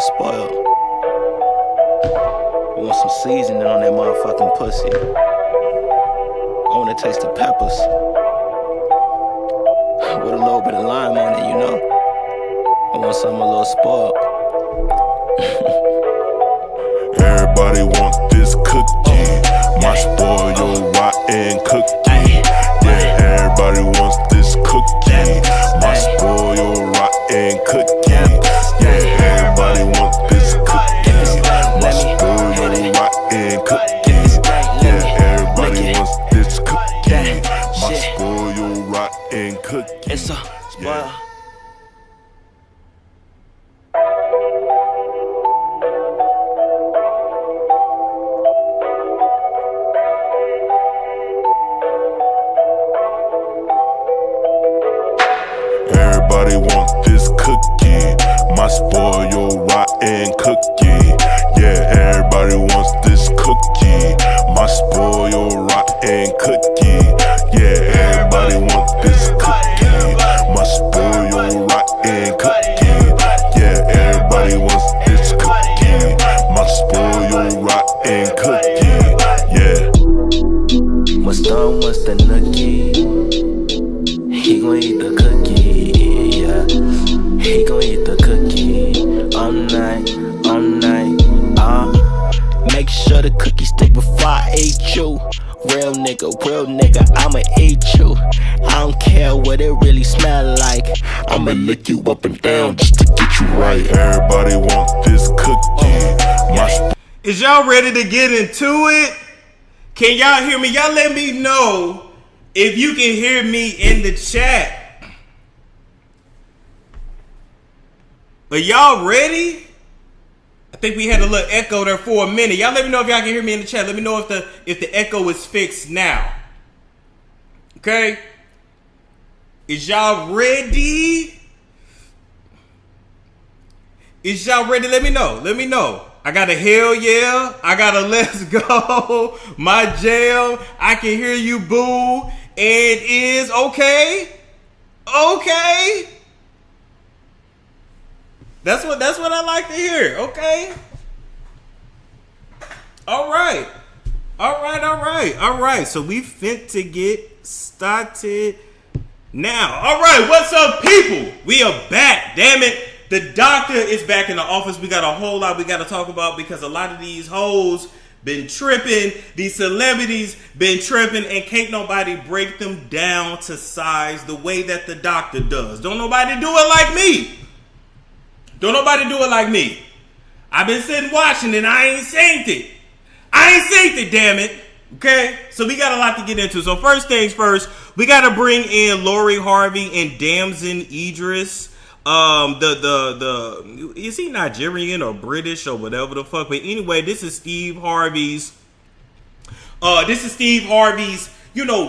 spoiled. I want some seasoning on that motherfucking pussy. I want to taste the peppers with a little bit of lime on it, you know. I want something a little spoiled. Everybody wants this cookie. My spoiled rotten cookie. Yeah, everybody wants this cookie. My spoiled rotten cookie. Yeah, everybody wants this cookie. My spoiled rotten cookie. Yeah, everybody wants this cookie. My spoiled rotten cookie. It's a spoiled. Everybody wants this cookie, my spoiled rotten cookie. Yeah, everybody wants this cookie, my spoiled rotten cookie. Yeah, everybody wants this cookie, my spoiled rotten cookie. Yeah, everybody wants this cookie, my spoiled rotten cookie. Yeah. What's done, what's the nookie? He gon' eat the cookie, yeah. He gon' eat the cookie all night, Make sure the cookie stick before I eat you. Real nigga, I'ma eat you. I don't care what it really smell like. I'ma lick you up and down just to get you right. Everybody wants this cookie. Is y'all ready to get into it? Can y'all hear me? Y'all let me know if you can hear me in the chat. Are y'all ready? I think we had a little echo there for a minute. Y'all let me know if y'all can hear me in the chat. Let me know if the echo is fixed now. Okay? Is y'all ready? Is y'all ready? Let me know. I got a hell yeah. I got a let's go. My jam. I can hear you, boo. And is okay. Okay. That's what I like to hear. Okay. All right. So we fit to get started now. All right. What's up, people? We are back. Damn it. The doctor is back in the office. We got a whole lot we got to talk about because a lot of these hoes been tripping. These celebrities been tripping, and can't nobody break them down to size the way that the doctor does. Don't nobody do it like me. I've been sitting watching and I ain't synced it, damn it. Okay? So we got a lot to get into. So first things first, we got to bring in Lori Harvey and Damson Idris. Is he Nigerian or British or whatever the fuck? But anyway, this is Steve Harvey's,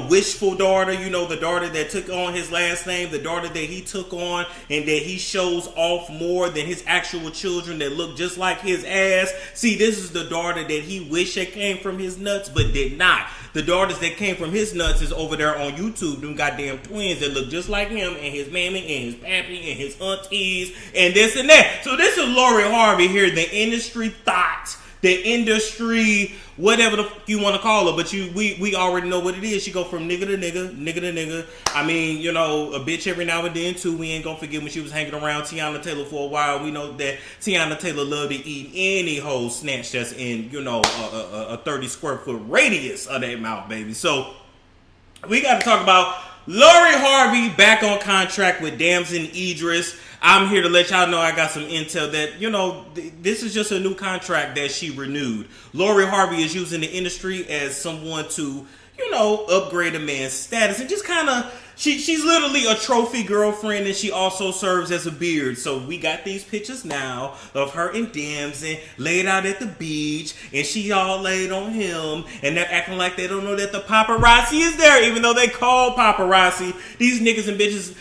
wishful daughter, the daughter that took on his last name, the daughter that he took on and that he shows off more than his actual children that look just like his ass. See, this is the daughter that he wished that came from his nuts, but did not. The daughters that came from his nuts is over there on YouTube, them goddamn twins that look just like him and his mammy and his pappy and his aunties and this and that. So this is Lori Harvey here, the industry thought. The industry, whatever the fuck you want to call her, but we already know what it is. She go from nigga to nigga. I mean, a bitch every now and then too. We ain't gonna forget when she was hanging around Tiana Taylor for a while. We know that Tiana Taylor loved to eat any whole snatch that's in, a 30 square foot radius of that mouth, baby. So we got to talk about Lori Harvey back on contract with Damson Idris. I'm here to let y'all know I got some intel that, this is just a new contract that she renewed. Lori Harvey is using the industry as someone to, upgrade a man's status. And just kind of, she's literally a trophy girlfriend, and she also serves as a beard. So we got these pictures now of her and Damson laid out at the beach, and she all laid on him, and they're acting like they don't know that the paparazzi is there, even though they call paparazzi. These niggas and bitches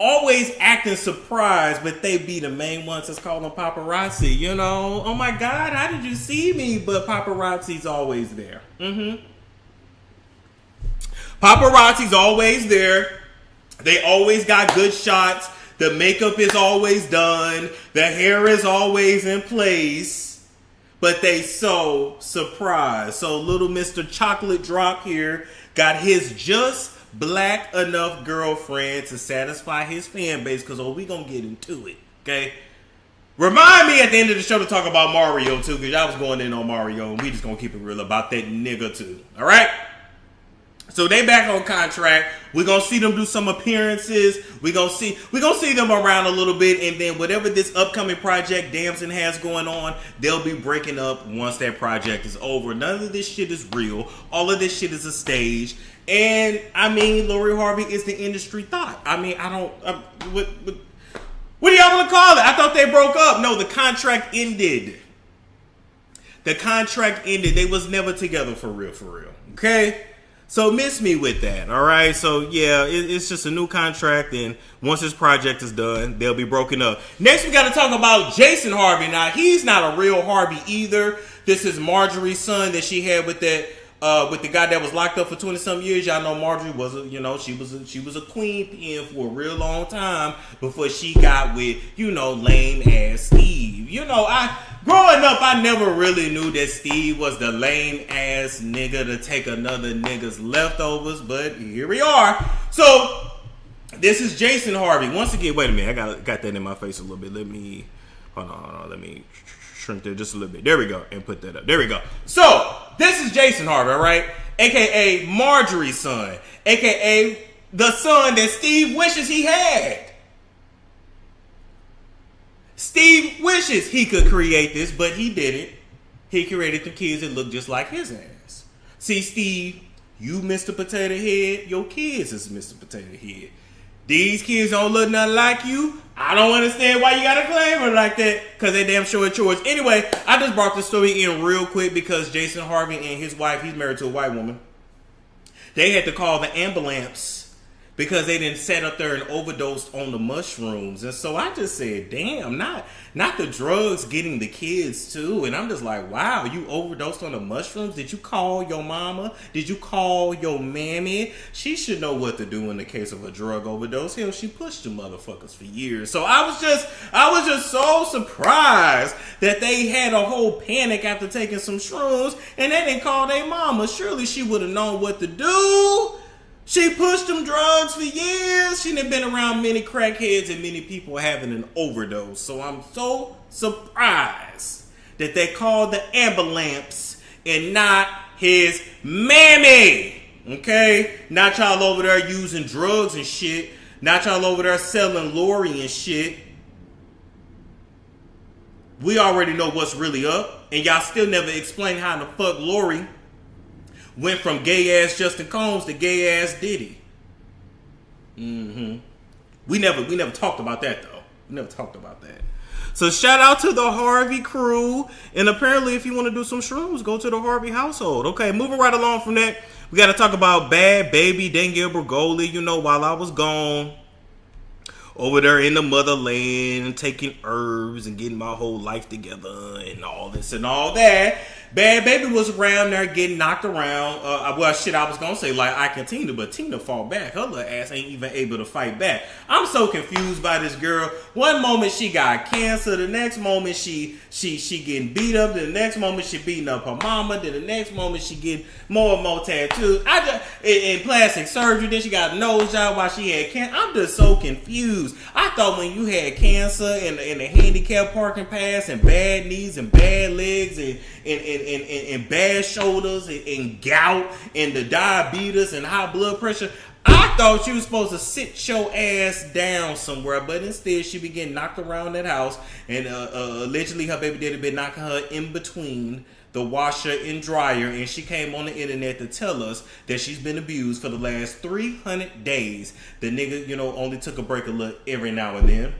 always acting surprised, but they be the main ones that's calling paparazzi, Oh my God, how did you see me? But paparazzi's always there. Paparazzi's always there. They always got good shots. The makeup is always done. The hair is always in place. But they so surprised. So little Mr. Chocolate Drop here got his just black enough girlfriend to satisfy his fan base. Because, we going to get into it. Okay? Remind me at the end of the show to talk about Mario, too. Because y'all was going in on Mario. And we just going to keep it real about that nigga, too. All right? So they back on contract. We're gonna see them do some appearances. We're gonna see them around a little bit, and then whatever this upcoming project Damson has going on, they'll be breaking up once that project is over. None of this shit is real. All of this shit is a stage. And I mean, Lori Harvey is the industry thought. I mean, what do y'all want to call it? I thought they broke up. No, the contract ended. The contract ended. They was never together for real. Okay. So miss me with that, all right? So, yeah, it's just a new contract, and once this project is done, they'll be broken up. Next, we got to talk about Jason Harvey. Now, he's not a real Harvey either. This is Marjorie's son that she had with that with the guy that was locked up for 20-some years. Y'all know Marjorie was she was a queen pen for a real long time before she got with, lame-ass Steve. Growing up, I never really knew that Steve was the lame-ass nigga to take another nigga's leftovers, but here we are. So, this is Jason Harvey. Once again, wait a minute. I got that in my face a little bit. Hold on. Let me shrink there just a little bit. There we go. And put that up. There we go. So, this is Jason Harvey, all right? A.K.A. Marjorie's son. A.K.A. the son that Steve wishes he had. Steve wishes he could create this, but he didn't. He created the kids that look just like his ass. See, Steve, you Mr. Potato Head, your kids is Mr. Potato Head. These kids don't look nothing like you. I don't understand why you gotta claim her like that, because they damn sure it's yours. Anyway, I just brought the story in real quick because Jason Harvey and his wife, he's married to a white woman, they had to call the ambulance because they didn't sat up there and overdosed on the mushrooms. And so I just said, damn, not the drugs getting the kids too. And I'm just like, wow, you overdosed on the mushrooms? Did you call your mama? Did you call your mammy? She should know what to do in the case of a drug overdose. Hell, she pushed the motherfuckers for years. So I was just so surprised that they had a whole panic after taking some shrooms and they didn't call their mama. Surely she would have known what to do. She pushed them drugs for years. She done been around many crackheads and many people having an overdose. So I'm so surprised that they called the ambulance and not his mammy. Okay? Not y'all over there using drugs and shit. Not y'all over there selling Lori and shit. We already know what's really up. And y'all still never explain how the fuck Lori went from gay ass Justin Combs to gay ass Diddy. We never talked about that though. We never talked about that. So shout out to the Harvey crew. And apparently if you want to do some shrooms, go to the Harvey household. Okay, moving right along from that, we got to talk about Bhad Bhabie, Danielle Bergoli. While I was gone over there in the motherland and taking herbs and getting my whole life together and all this and all that, Bhad Bhabie was around there getting knocked around. I was going to say like I can Tina, but Tina fought back. Her little ass ain't even able to fight back. I'm so confused by this girl. One moment she got cancer. The next moment she getting beat up. The next moment she beating up her mama. Then the next moment she getting more and more tattoos. In plastic surgery. Then she got a nose job while she had cancer. I'm just so confused. I thought when you had cancer and the handicap parking pass and bad knees and bad legs and bad shoulders and gout and the diabetes and high blood pressure, I thought you was supposed to sit your ass down somewhere, but instead she be getting knocked around that house, and allegedly her baby daddy been knocking her in between the washer and dryer, and she came on the internet to tell us that she's been abused for the last 300 days. The nigga, only took a break a little every now and then.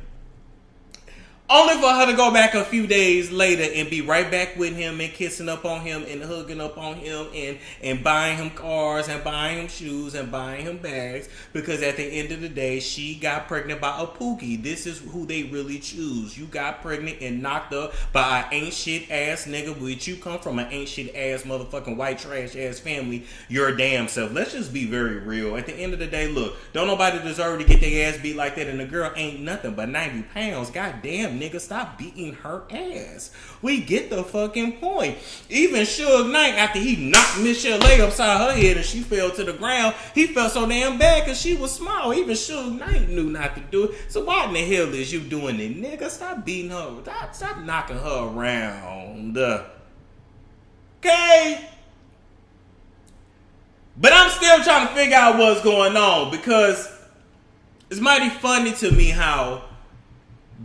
Only for her to go back a few days later and be right back with him and kissing up on him and hugging up on him and buying him cars and buying him shoes and buying him bags, because at the end of the day, she got pregnant by a Pookie. This is who they really choose. You got pregnant and knocked up by an ain't shit ass nigga, which you come from an ain't shit ass motherfucking white trash ass family, your damn self. Let's just be very real. At the end of the day, look, don't nobody deserve to get their ass beat like that, and the girl ain't nothing but 90 pounds. God damn, nigga, stop beating her ass. We get the fucking point. Even Suge Knight, after he knocked Miss Chalet upside her head and she fell to the ground, he felt so damn bad because she was small. Even Suge Knight knew not to do it. So why in the hell is you doing it, nigga? Stop beating her. Stop knocking her around. Okay? But I'm still trying to figure out what's going on, because it's mighty funny to me how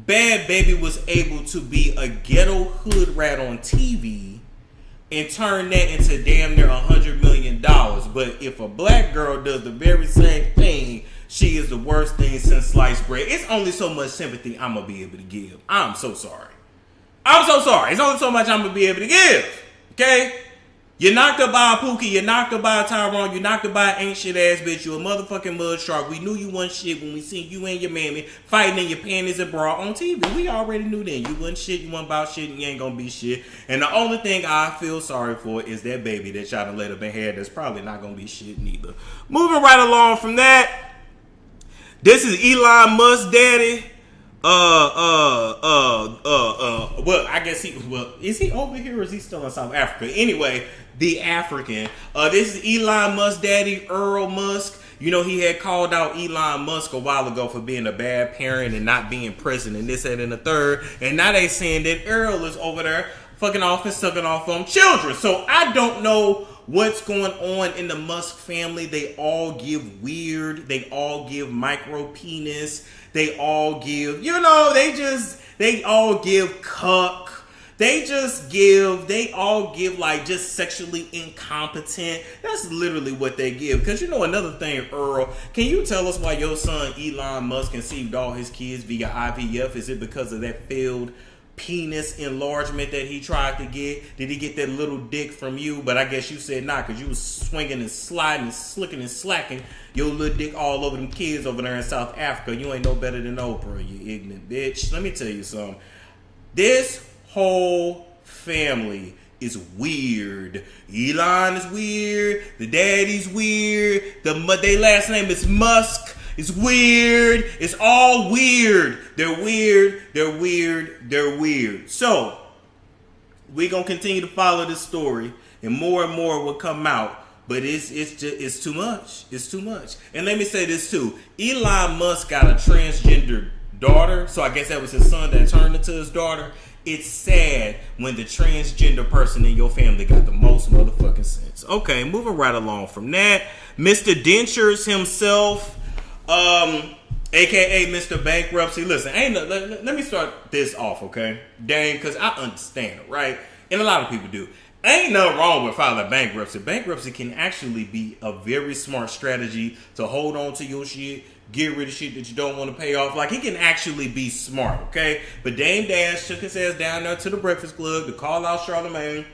Bhad Bhabie was able to be a ghetto hood rat on TV and turn that into damn near $100 million. But if a black girl does the very same thing, she is the worst thing since sliced bread. It's only so much sympathy I'm going to be able to give. I'm so sorry. It's only so much I'm going to be able to give. Okay? You knocked up by a Pookie, you knocked up by a Tyrone, you knocked up by an ain't shit ass bitch, you a motherfucking mud shark. We knew you wasn't shit when we seen you and your mammy fighting in your panties and bra on TV. We already knew then. You wasn't shit, you wasn't about shit, and you ain't gonna be shit. And the only thing I feel sorry for is that baby that y'all done let up in hair that's probably not gonna be shit neither. Moving right along from that, this is Elon Musk daddy. Well, I guess is he over here or is he still in South Africa? Anyway, the African. This is Elon Musk daddy, Earl Musk. You know, he had called out Elon Musk a while ago for being a bad parent and not being present and this, that, and the third. And now they saying that Earl is over there fucking off and sucking off on children. So I don't know what's going on in the Musk family. They all give weird. They all give micro penis. They all give, they all give cuck. They all give like just sexually incompetent. That's literally what they give. Because you know another thing, Earl, can you tell us why your son Elon Musk conceived all his kids via IVF? Is it because of that failed penis enlargement that he tried to get? Did he get that little dick from you? But I guess you said not, because you was swinging and sliding and slicking and slacking your little dick all over them kids over there in South Africa. You ain't no better than Oprah, you ignorant bitch. Let me tell you something. This whole family is weird. Elon is weird. The daddy's weird. Their last name is Musk. It's weird. It's all weird. They're weird. They're weird. They're weird. So, we're going to continue to follow this story, and more will come out. But it's too much. It's too much. And let me say this too. Elon Musk got a transgender daughter. So I guess that was his son that turned into his daughter. It's sad when the transgender person in your family got the most motherfucking sense. Okay, moving right along from that. Mr. Dentures himself, aka Mr. Bankruptcy. Listen, let me start this off, okay? Dang, because I understand it, right? And a lot of people do. Ain't nothing wrong with filing bankruptcy. Bankruptcy can actually be a very smart strategy to hold on to your shit, get rid of shit that you don't want to pay off. Like, it can actually be smart, okay? But Dame Dash took his ass down there to the Breakfast Club to call out Charlamagne.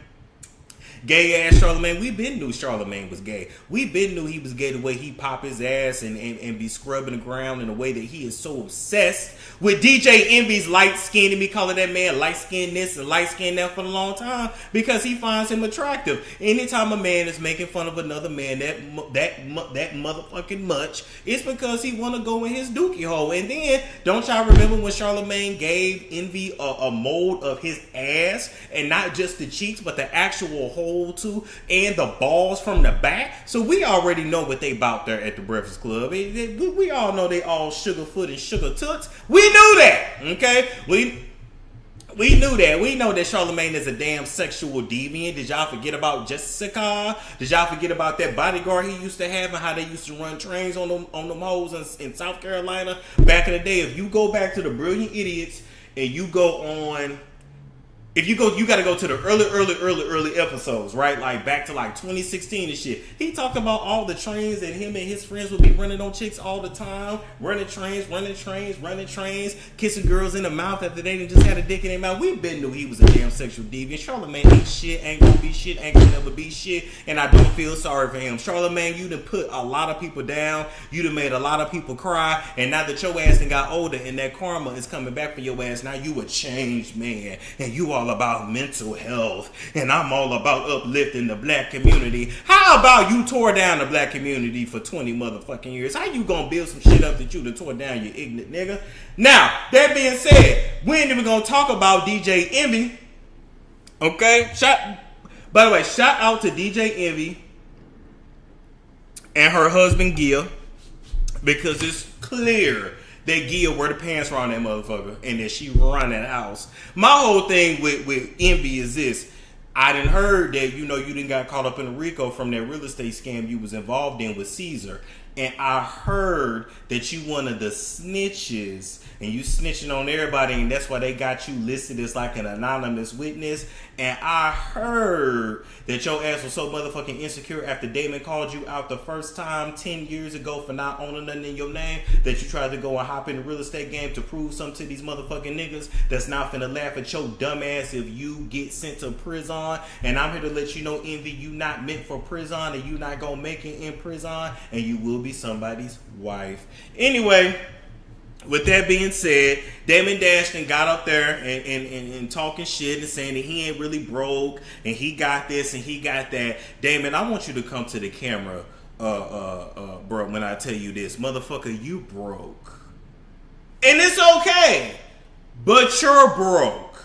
Gay ass Charlamagne. We been knew Charlamagne was gay. We been knew he was gay the way he pop his ass and be scrubbing the ground in the way that he is so obsessed with DJ Envy's light skin, and me calling that man light skin this and light skin that for a long time because he finds him attractive. Anytime a man is making fun of another man that motherfucking much, it's because he want to go in his dookie hole. And then don't y'all remember when Charlamagne gave Envy a mold of his ass, and not just the cheeks but the actual hole too, and the balls from the back? So we already know what they about there at the Breakfast Club. We all know they all sugar foot and sugar toots. We knew that, okay? We knew that. We know that Charlamagne is a damn sexual deviant. Did y'all forget about Jessica? Did y'all forget about that bodyguard he used to have and how they used to run trains on them hoes in South Carolina back in the day? If you go back to the Brilliant Idiots and you go on if you go, you got to go to the early episodes, right? Like back to like 2016 and shit. He talked about all the trains that him and his friends would be running on chicks all the time, running trains, kissing girls in the mouth after they just had a dick in their mouth. We been knew he was a damn sexual deviant. Charlamagne ain't shit, ain't gonna be shit, ain't gonna never be shit, and I don't feel sorry for him. Charlamagne, you done put a lot of people down, you done made a lot of people cry, and now that your ass done got older and that karma is coming back for your ass, now you a changed man, and you all about mental health, and I'm all about uplifting the black community. How about you tore down the black community for 20 motherfucking years? How you gonna build some shit up that you done tore down, you ignorant nigga? Now, that being said, we ain't even gonna talk about DJ Envy. Okay? By the way, shout out to DJ Envy and her husband Gia, because it's clear that Gia wear the pants around that motherfucker and that she run that house. My whole thing with Envy is this. I done heard that, you done got caught up in a RICO from that real estate scam you was involved in with Caesar. And I heard that you one of the snitches, and you snitching on everybody, and that's why they got you listed as like an anonymous witness. And I heard that your ass was so motherfucking insecure after Damon called you out the first time 10 years ago for not owning nothing in your name, that you tried to go and hop in the real estate game to prove something to these motherfucking niggas that's not finna laugh at your dumb ass if you get sent to prison. And I'm here to let you know, Envy, you not meant for prison, and you not gonna make it in prison, and you will be somebody's wife. Anyway, with that being said, Damon Dashton got up there and talking shit and saying that he ain't really broke and he got this and he got that. Damon, I want you to come to the camera, bro, when I tell you this. Motherfucker, you broke. And it's okay, but you're broke.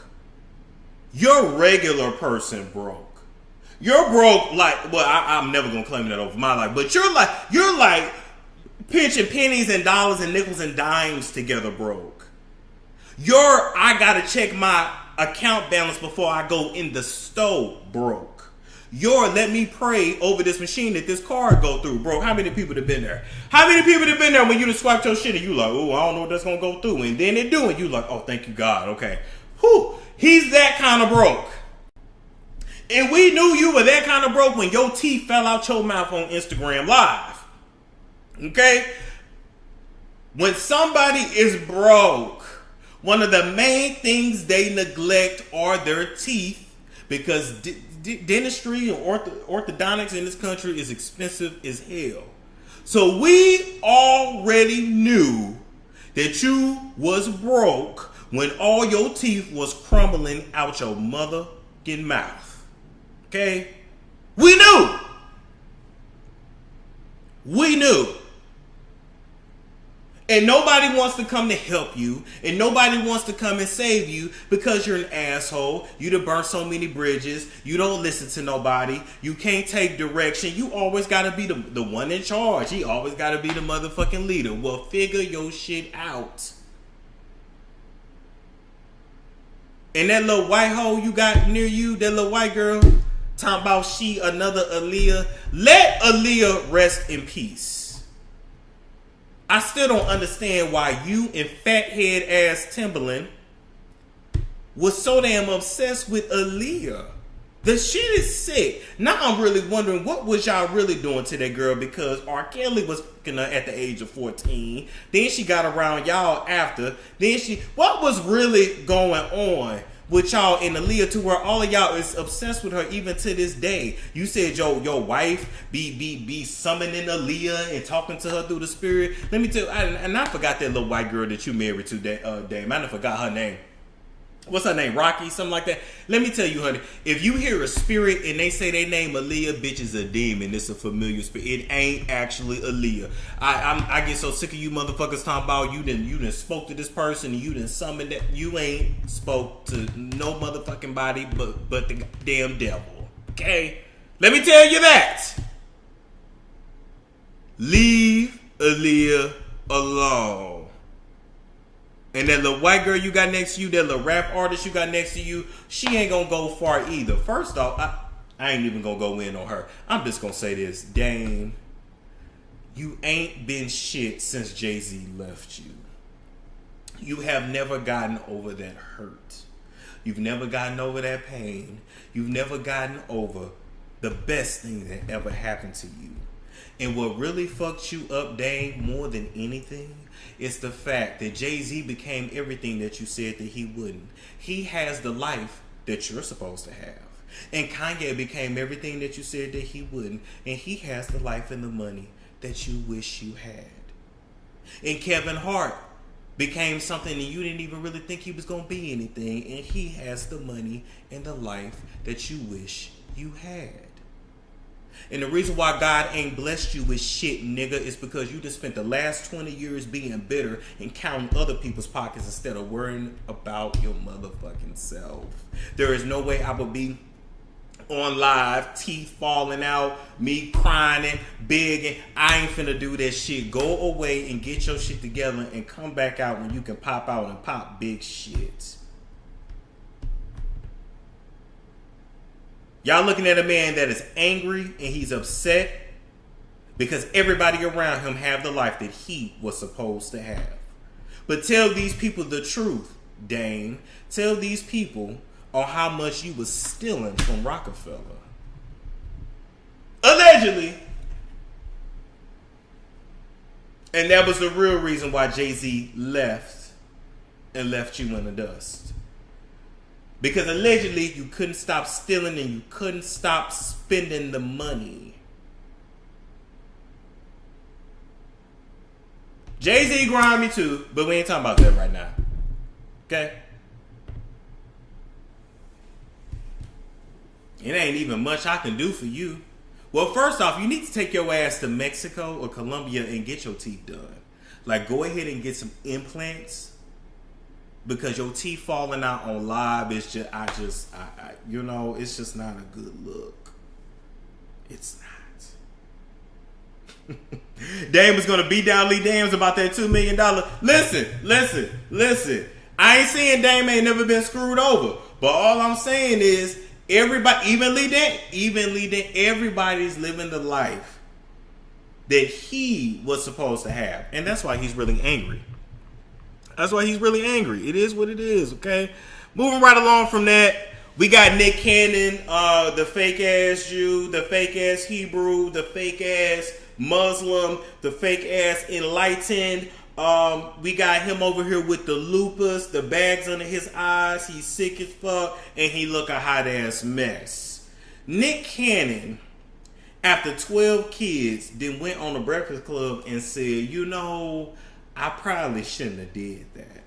You're regular person broke. You're broke like, well, I'm never gonna claim that over my life, but you're like pinching pennies and dollars and nickels and dimes together broke. I gotta check my account balance before I go in the store broke. Let me pray over this machine that this card go through broke. How many people have been there? How many people have been there when you just swiped your shit and you like, oh, I don't know what that's gonna go through, and then it do it, you like, oh, thank you God, okay. Whew, he's that kind of broke. And we knew you were that kind of broke when your teeth fell out your mouth on Instagram Live. Okay? When somebody is broke, one of the main things they neglect are their teeth, because dentistry and orthodontics in this country is expensive as hell. So we already knew that you was broke when all your teeth was crumbling out your motherfucking mouth. Okay? We knew. We knew. And nobody wants to come to help you, and nobody wants to come and save you because you're an asshole. You done burnt so many bridges. You don't listen to nobody. You can't take direction. You always got to be the one in charge. You always got to be the motherfucking leader. Well, figure your shit out. And that little white hole you got near you, that little white girl, talking about she another Aaliyah. Let Aaliyah rest in peace. I still don't understand why you and fathead ass Timberland was so damn obsessed with Aaliyah. The shit is sick. Now I'm really wondering, what was y'all really doing to that girl? Because R. Kelly was fucking her at the age of 14. Then she got around y'all after. What was really going on with y'all and Aaliyah to where all of y'all is obsessed with her even to this day? You said your wife be summoning Aaliyah and talking to her through the spirit. Let me tell you, I forgot that little white girl that you married to, Dame. I forgot her name. What's her name? Rocky? Something like that. Let me tell you, honey, if you hear a spirit and they say they name Aaliyah, bitch, is a demon. It's a familiar spirit. It ain't actually Aaliyah. I get so sick of you motherfuckers talking about you done spoke to this person and you done summoned that. You ain't spoke to no motherfucking body but the damn devil. Okay? Let me tell you that. Leave Aaliyah alone. And that little white girl you got next to you, that little rap artist you got next to you, she ain't gonna go far either. First off, I ain't even gonna go in on her. I'm just gonna say this. Dame, you ain't been shit since Jay-Z left you. You have never gotten over that hurt. You've never gotten over that pain. You've never gotten over the best thing that ever happened to you. And what really fucked you up, Dame, more than anything, is the fact that Jay-Z became everything that you said that he wouldn't. He has the life that you're supposed to have. And Kanye became everything that you said that he wouldn't. And he has the life and the money that you wish you had. And Kevin Hart became something and you didn't even really think he was going to be anything. And he has the money and the life that you wish you had. And the reason why God ain't blessed you with shit, nigga, is because you just spent the last 20 years being bitter and counting other people's pockets instead of worrying about your motherfucking self. There is no way I would be on live, teeth falling out, me crying and begging. I ain't finna do that shit. Go away and get your shit together and come back out when you can pop out and pop big shit. Y'all looking at a man that is angry and he's upset because everybody around him have the life that he was supposed to have. But tell these people the truth, Dame. Tell these people on how much you was stealing from Rockefeller. Allegedly. And that was the real reason why Jay-Z left and left you in the dust. Because allegedly you couldn't stop stealing and you couldn't stop spending the money. Jay-Z grimy too, but we ain't talking about that right now. Okay? It ain't even much I can do for you. Well, first off, you need to take your ass to Mexico or Colombia and get your teeth done. Like, go ahead and get some implants. Because your teeth falling out on live is just, you know, it's just not a good look. It's not. Dame is going to beat down Lee Dams about that $2 million. Listen. I ain't saying Dame ain't never been screwed over. But all I'm saying is, everybody, even Lee Dam, everybody's living the life that he was supposed to have. And that's why he's really angry. It is what it is, okay? Moving right along from that, we got Nick Cannon, the fake ass Jew, the fake ass Hebrew, the fake ass Muslim, the fake ass enlightened. We got him over here with the lupus, the bags under his eyes. He's sick as fuck, and he look a hot ass mess. Nick Cannon, after 12 kids, then went on the Breakfast Club and said, you know, I probably shouldn't have did that.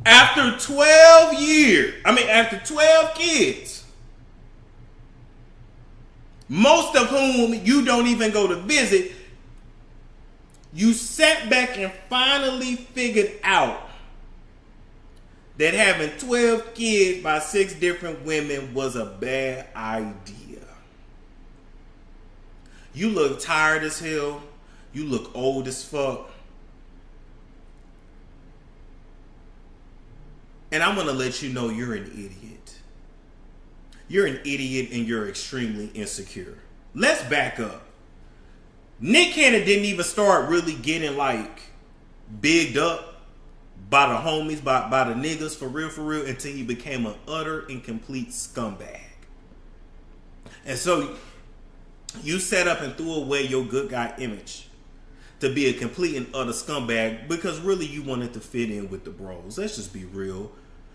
After 12 kids, most of whom you don't even go to visit, you sat back and finally figured out that having 12 kids by 6 different women was a bad idea. You look tired as hell. You look old as fuck. And I'm going to let you know you're an idiot. You're an idiot and you're extremely insecure. Let's back up. Nick Cannon didn't even start really getting like bigged up by the homies, by the niggas, for real, until he became an utter and complete scumbag. And so you set up and threw away your good guy image to be a complete and utter scumbag because really you wanted to fit in with the bros. Let's just be real.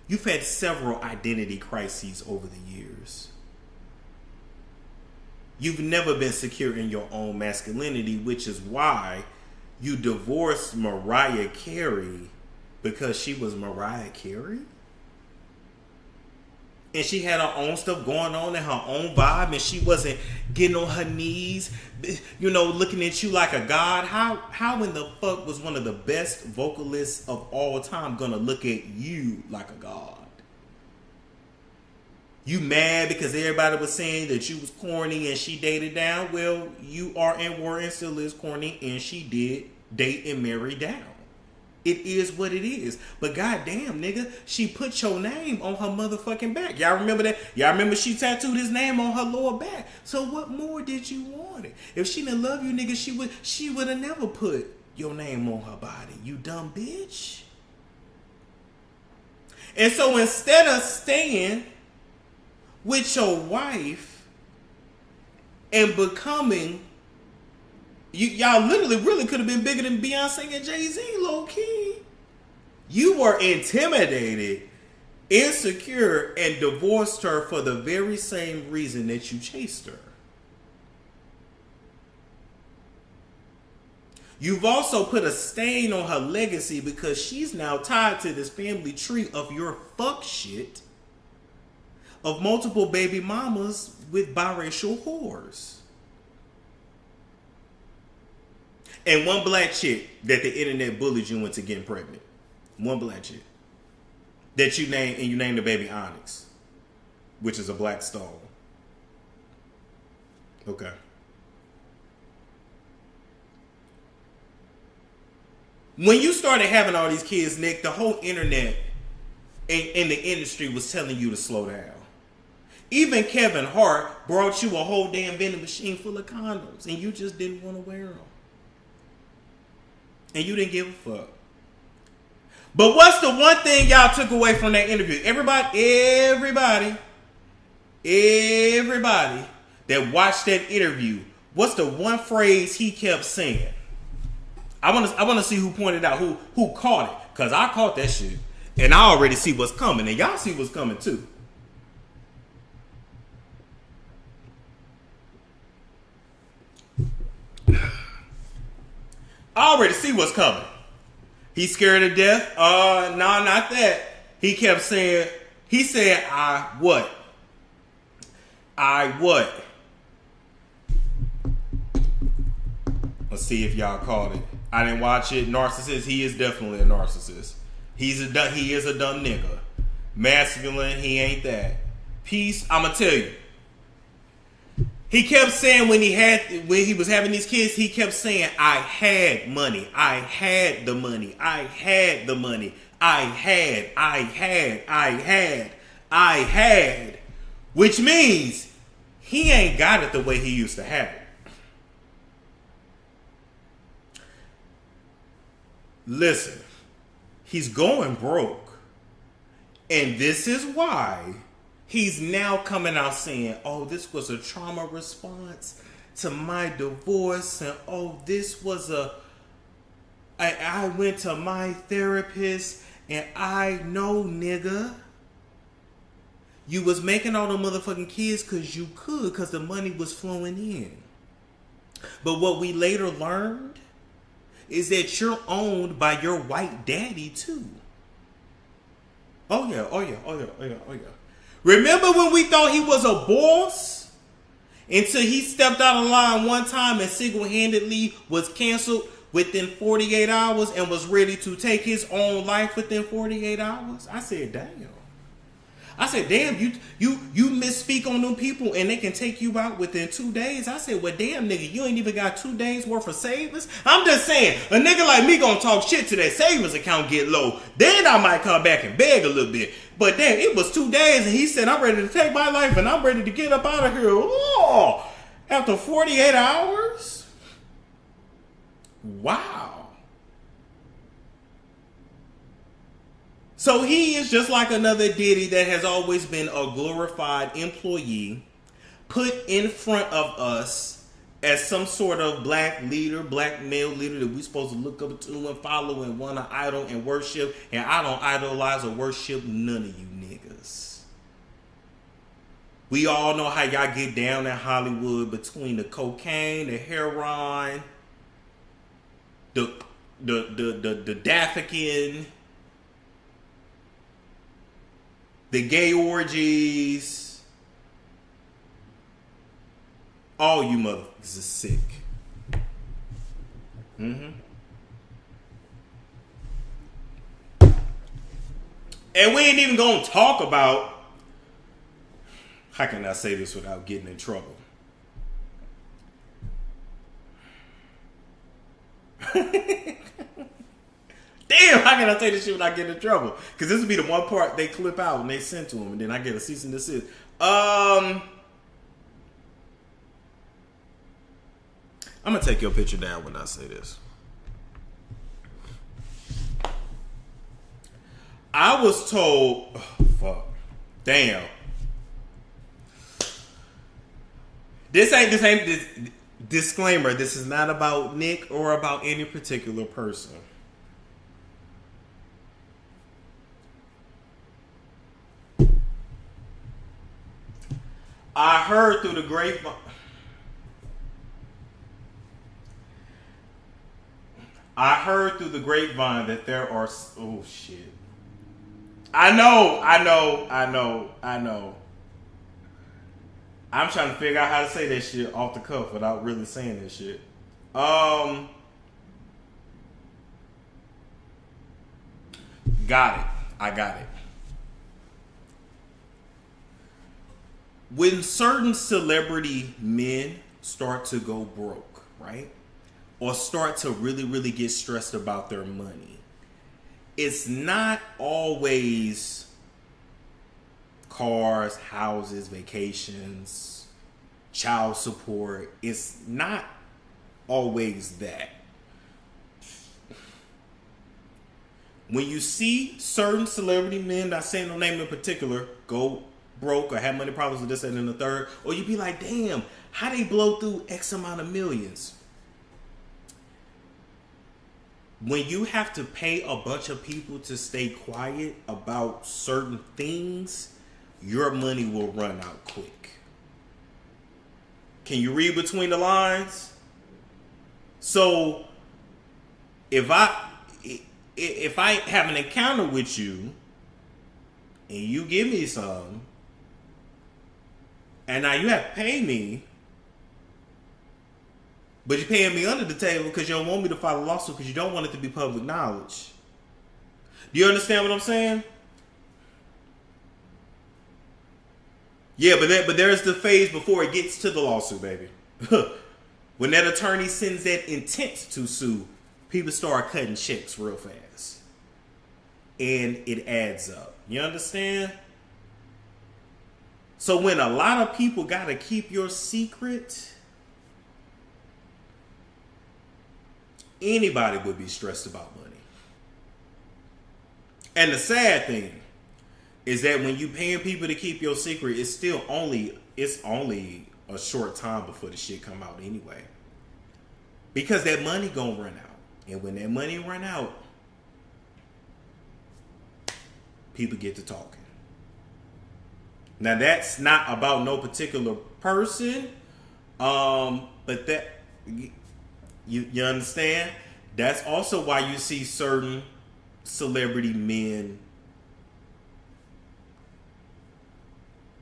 You've had several identity crises over the years. You've never been secure in your own masculinity, which is why you divorced Mariah Carey because she was Mariah Carey. And she had her own stuff going on and her own vibe, and she wasn't getting on her knees, you know, looking at you like a god. How in the fuck was one of the best vocalists of all time gonna look at you like a god? You mad because everybody was saying that you was corny and she dated down? Well, you are and were and still is corny, and she did date and marry down. It is what it is. But goddamn, nigga, she put your name on her motherfucking back. Y'all remember that? Y'all remember she tattooed his name on her lower back. So what more did you want it? If she didn't love you, nigga, she would have never put your name on her body. You dumb bitch. And so instead of staying with your wife and becoming, y'all literally really could have been bigger than Beyonce and Jay-Z, low key. You were intimidated, insecure, and divorced her for the very same reason that you chased her. You've also put a stain on her legacy because she's now tied to this family tree of your fuck shit of multiple baby mamas with biracial whores. And one black chick that the internet bullied you into getting pregnant. One black chick. That you named the baby Onyx. Which is a black stone. Okay. When you started having all these kids, Nick, the whole internet and the industry was telling you to slow down. Even Kevin Hart brought you a whole damn vending machine full of condoms and you just didn't want to wear them. And you didn't give a fuck. But what's the one thing y'all took away from that interview? Everybody that watched that interview, what's the one phrase he kept saying? I want to see who pointed out, who caught it. Because I caught that shit. And I already see what's coming. And y'all see what's coming too. I already see what's coming. He's scared to death. No, not that. He kept saying, he said, I what? Let's see if y'all caught it. I didn't watch it. Narcissist. He is definitely a narcissist. He is a dumb nigga. Masculine. He ain't that. Peace. I'ma tell you. He kept saying when he was having these kids, he kept saying, I had money. I had the money. I had the money. I had. Which means he ain't got it the way he used to have it. Listen, he's going broke. And this is why he's now coming out saying, oh, this was a trauma response to my divorce. And oh, this was I went to my therapist and I know, nigga. You was making all the motherfucking kids because you could, because the money was flowing in. But what we later learned is that you're owned by your white daddy too. Oh yeah. Remember when we thought he was a boss? Until he stepped out of line one time and single-handedly was canceled within 48 hours and was ready to take his own life within 48 hours? I said, damn. You misspeak on them people and they can take you out within 2 days. I said, well, damn, nigga, you ain't even got 2 days worth of savings. I'm just saying, a nigga like me gonna talk shit to that savings account get low. Then I might come back and beg a little bit. But damn, it was 2 days and he said, I'm ready to take my life and I'm ready to get up out of here. Oh, after 48 hours? Wow. So he is just like another Diddy that has always been a glorified employee put in front of us as some sort of black leader, black male leader that we're supposed to look up to and follow and want to idol and worship. And I don't idolize or worship none of you niggas. We all know how y'all get down in Hollywood between the cocaine, the heroin, the Daffican, the gay orgies. All you motherfuckers are sick. And we ain't even gonna talk about, how can I say this without getting in trouble? Damn, how can I say this shit without getting in trouble? Because this would be the one part they clip out and they send to him, and then I get a cease and desist. I'm gonna take your picture down when I say this. I was told, oh, fuck, damn. This disclaimer. This is not about Nick or about any particular person. I heard through the grapevine. That there are. Oh shit. I know. I'm trying to figure out how to say that shit off the cuff without really saying that shit. Got it. I got it. When certain celebrity men start to go broke, right? Or start to really, really get stressed about their money, it's not always cars, houses, vacations, child support. It's not always that. When you see certain celebrity men, not saying no name in particular, go broke or have money problems with this and then the third, or you be like, damn, how they blow through X amount of millions? When you have to pay a bunch of people to stay quiet about certain things, your money will run out quick. Can you read between the lines? So if I have an encounter with you and you give me some, and now you have to pay me, but you're paying me under the table because you don't want me to file a lawsuit because you don't want it to be public knowledge. Do you understand what I'm saying? Yeah, but there's the phase before it gets to the lawsuit, baby. When that attorney sends that intent to sue, people start cutting checks real fast. And it adds up. You understand? So when a lot of people got to keep your secret, anybody would be stressed about money. And the sad thing is that when you paying people to keep your secret, it's only a short time before the shit come out anyway. Because that money gonna run out. And when that money run out, people get to talking. Now that's not about no particular person, but that you understand? That's also why you see certain celebrity men.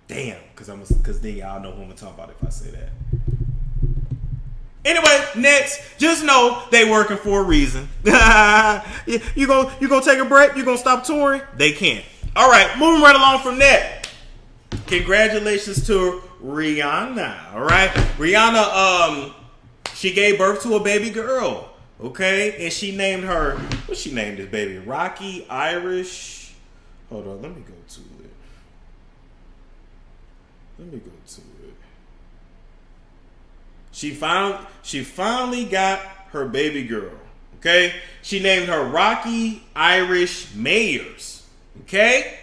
Damn, because then y'all know who I'm gonna talk about if I say that. Anyway, next, just know they working for a reason. You gonna take a break? You gonna stop touring? They can't. All right, moving right along from that. Congratulations to Rihanna. All right, Rihanna. She gave birth to a baby girl. Okay, and she named her. What she named this baby? Rocky, Irish. Hold on, let me go to it. She finally got her baby girl. Okay, she named her Rocky Irish Mayors. Okay,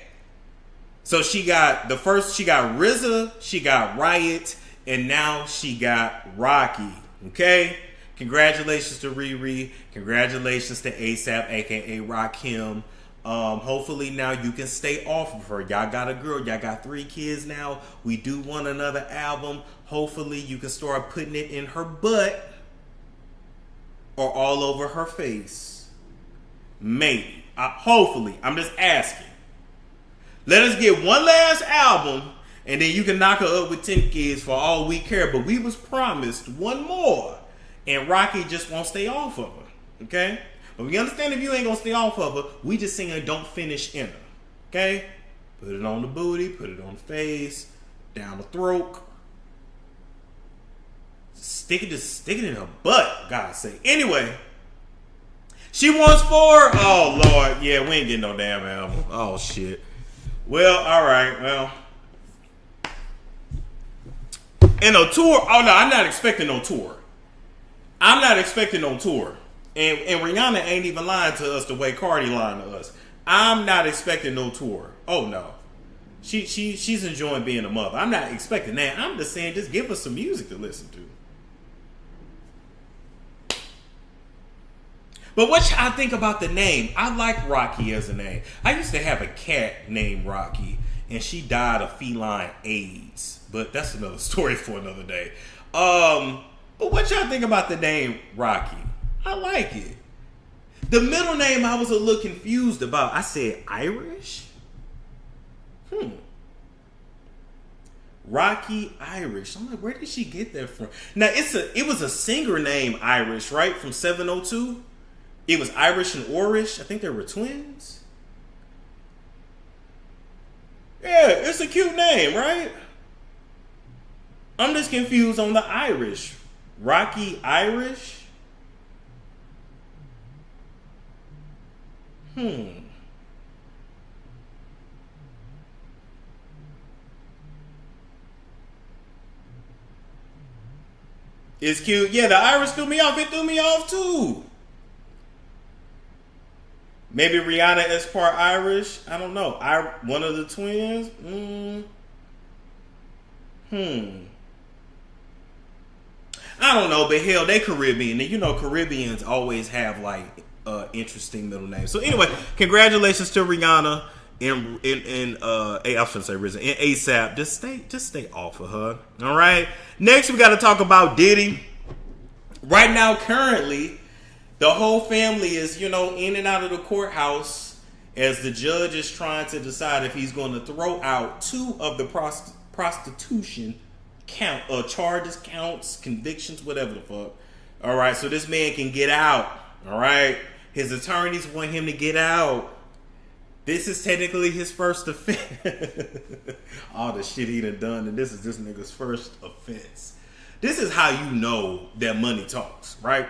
so she got RZA, she got Riot, and now she got Rocky. Okay, congratulations to Riri. Congratulations to ASAP, aka Rakim. Hopefully now you can stay off of her. Y'all got a girl. Y'all got 3 kids now. We do want another album. Hopefully you can start putting it in her butt or all over her face. Maybe. Hopefully. I'm just asking. Let us get one last album and then you can knock her up with 10 kids for all we care. But we was promised one more. And Rocky just won't stay off of her. Okay? But we understand if you ain't gonna stay off of her, we just saying don't finish in her. Okay? Put it on the booty, put it on the face, down the throat. Stick it in her butt, God say. Anyway, She wants 4? Oh, Lord. Yeah, we ain't getting no damn album. Oh, shit. Well, all right. Well. And a tour. Oh, no, I'm not expecting no tour. I'm not expecting no tour. And Rihanna ain't even lying to us the way Cardi lying to us. I'm not expecting no tour. Oh, no. She's enjoying being a mother. I'm not expecting that. I'm just saying, just give us some music to listen to. But what y'all think about the name? I like Rocky as a name. I used to have a cat named Rocky, and she died of feline AIDS. But that's another story for another day. But what y'all think about the name Rocky? I like it. The middle name I was a little confused about. I said Irish? Rocky Irish. I'm like, where did she get that from? Now, it was a singer named Irish, right? From 702? It was Irish and Orish. I think they were twins. Yeah, it's a cute name, right? I'm just confused on the Irish. Rocky Irish? It's cute. Yeah, the Irish threw me off. It threw me off too. Maybe Rihanna is part Irish. I don't know. One of the twins. I don't know, but hell, they Caribbean, and you know Caribbeans always have like interesting middle names. So anyway, congratulations to Rihanna and I shouldn't say RZA and ASAP. Just stay off of her. All right. Next, we got to talk about Diddy. Right now, currently, the whole family is in and out of the courthouse as the judge is trying to decide if he's going to throw out 2 of the prostitution charges, counts, convictions, whatever the fuck. All right, so this man can get out. All right, his attorneys want him to get out. This is technically his first offense. All the shit he done, and this is this nigga's first offense. This is how you know that money talks, right?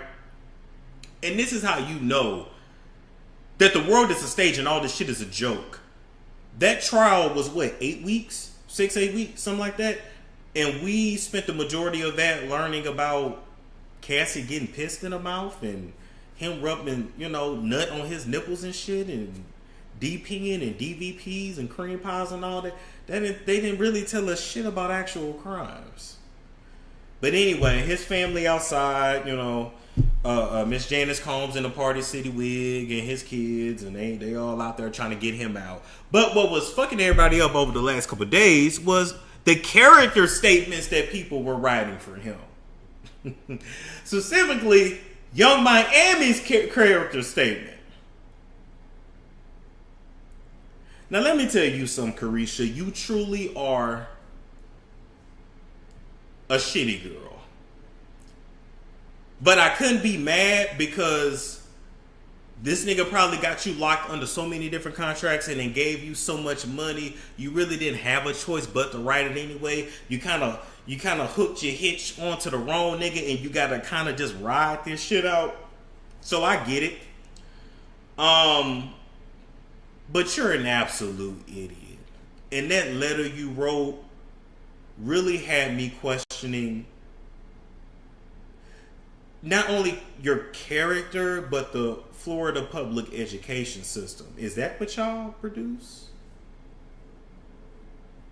And this is how you know that the world is a stage and all this shit is a joke. That trial was what, 8 weeks? 6-8 weeks, something like that. And we spent the majority of that learning about Cassie getting pissed in the mouth and him rubbing, nut on his nipples and shit and DPing and DVPs and cream pies and all that. They didn't really tell us shit about actual crimes. But anyway, his family outside, Miss Janice Combs in the Party City wig and his kids, and they all out there trying to get him out. But what was fucking everybody up over the last couple of days was the character statements that people were writing for him. Specifically, Young Miami's character statement. Now let me tell you something, Carisha. You truly are a shitty girl. But I couldn't be mad because this nigga probably got you locked under so many different contracts and then gave you so much money. You really didn't have a choice but to write it anyway. You kind of hooked your hitch onto the wrong nigga and you got to kind of just ride this shit out. So I get it. But you're an absolute idiot. And that letter you wrote really had me questioning not only your character, but the Florida public education system. Is that what y'all produce?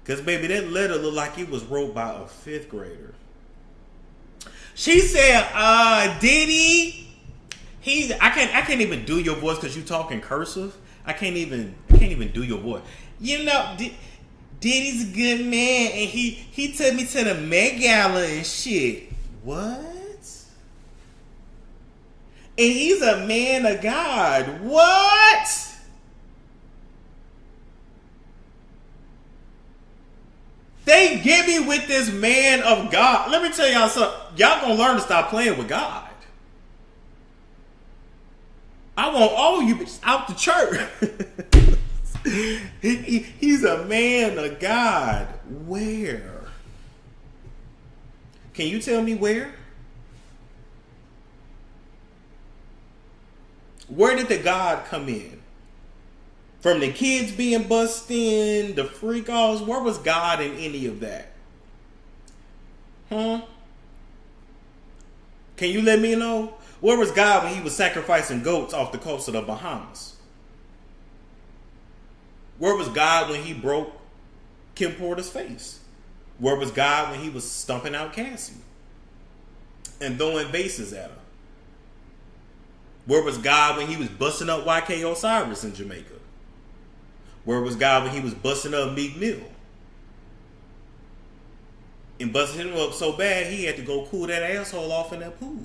Because, baby, that letter looked like it was wrote by a 5th grader. She said, Diddy, I can't even do your voice because you talking cursive. I can't even do your voice. Diddy's a good man, and he took me to the Met Gala and shit. What? And he's a man of God. What? They get me with this man of God. Let me tell y'all something. Y'all gonna learn to stop playing with God. I want all you bitches out the church. He's a man of God. Where? Can you tell me where? Where did the God come in? From the kids being bussed in, the freak offs, where was God in any of that? Can you let me know? Where was God when he was sacrificing goats off the coast of the Bahamas? Where was God when he broke Kim Porter's face? Where was God when he was stumping out Cassie and throwing vases at her? Where was God when he was busting up YK Osiris in Jamaica? Where was God when he was busting up Meek Mill? And busting him up so bad, he had to go cool that asshole off in that pool.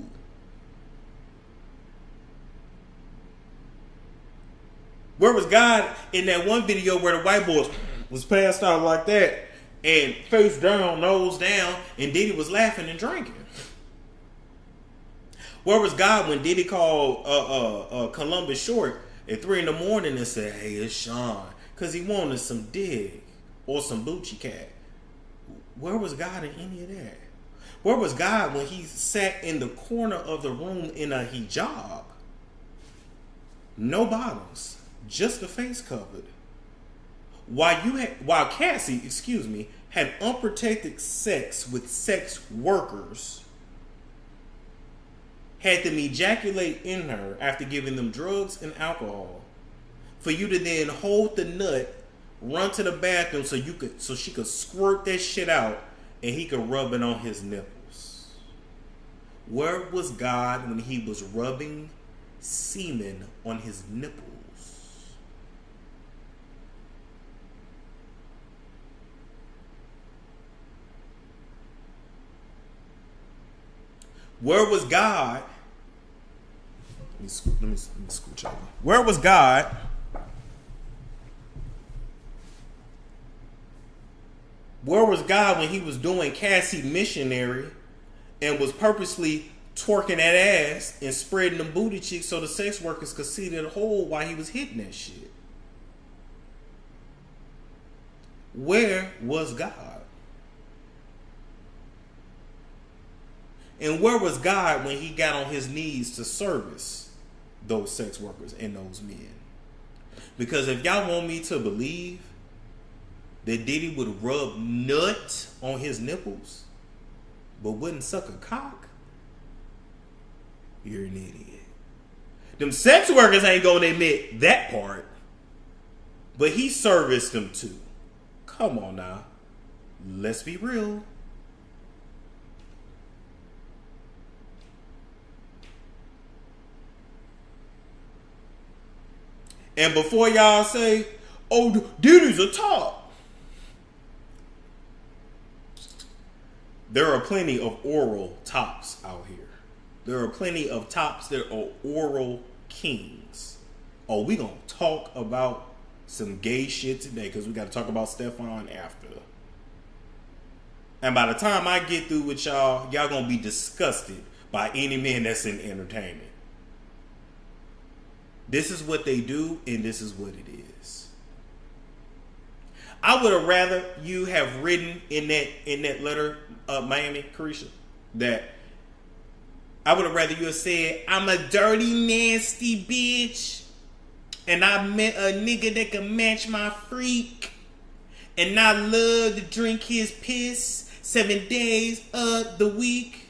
Where was God in that one video where the white boys was passed out like that and face down, nose down, and Diddy was laughing and drinking? Where was God when Diddy called Columbus short at 3 a.m. and said, "Hey, it's Sean," because he wanted some dig or some Bucci cat? Where was God in any of that? Where was God when he sat in the corner of the room in a hijab? No bottoms, just the face covered. While Cassie, had unprotected sex with sex workers, had them ejaculate in her after giving them drugs and alcohol, for you to then hold the nut, run to the bathroom so she could squirt that shit out and he could rub it on his nipples. Where was God when he was rubbing semen on his nipples? Where was God? Let me scooch over. Where was God Where was God when he was doing Cassie missionary and was purposely twerking that ass and spreading them booty cheeks so the sex workers could see that hole while he was hitting that shit? Where was God? And where was God when he got on his knees to service those sex workers and those men? Because if y'all want me to believe that Diddy would rub nut on his nipples but wouldn't suck a cock, you're an idiot. Them sex workers ain't gonna admit that part, but he serviced them too. Come on now, let's be real. And before y'all say, "Oh, Diddy's a top," there are plenty of oral tops out here. There are plenty of tops that are oral kings. Oh, we gonna talk about some gay shit today because we got to talk about Stefan after. And by the time I get through with y'all gonna be disgusted by any man that's in entertainment. This is what they do, and this is what it is. I would have rather you have written in that letter, Miami, Carisha, that I would have rather you have said, "I'm a dirty, nasty bitch, and I met a nigga that can match my freak, and I love to drink his piss 7 days of the week.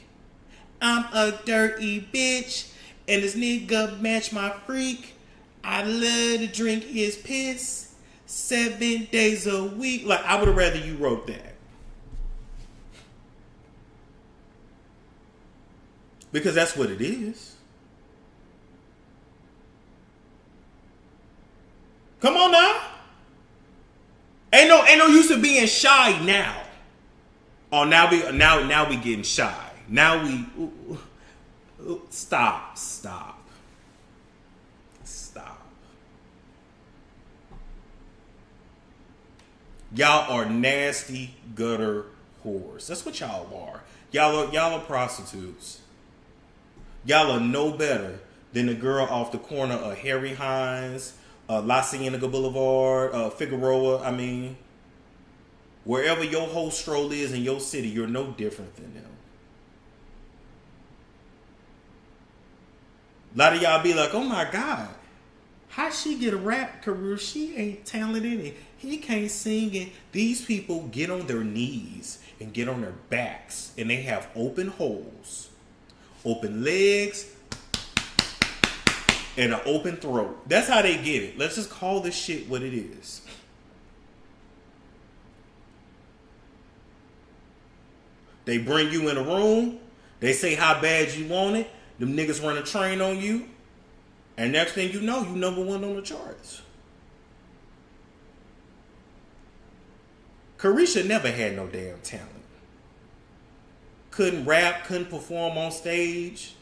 I'm a dirty bitch, and this nigga match my freak. I love to drink his piss 7 days a week." Like, I would have rather you wrote that. Because that's what it is. Come on now. Ain't no use of being shy now. Oh, now we getting shy. Now we stop. Y'all are nasty gutter whores. That's what y'all are. Y'all are prostitutes. Y'all are no better than the girl off the corner of Harry Hines, La Cienega Boulevard, Figueroa. Wherever your whole stroll is in your city, you're no different than them. A lot of y'all be like, oh my God, how she get a rap career? She ain't talented and he can't sing. And these people get on their knees and get on their backs and they have open holes, open legs, and an open throat. That's how they get it. Let's just call this shit what it is. They bring you in a room. They say how bad you want it. Them niggas run a train on you. And next thing you know, you number one on the charts. Carisha never had no damn talent. Couldn't rap, couldn't perform on stage.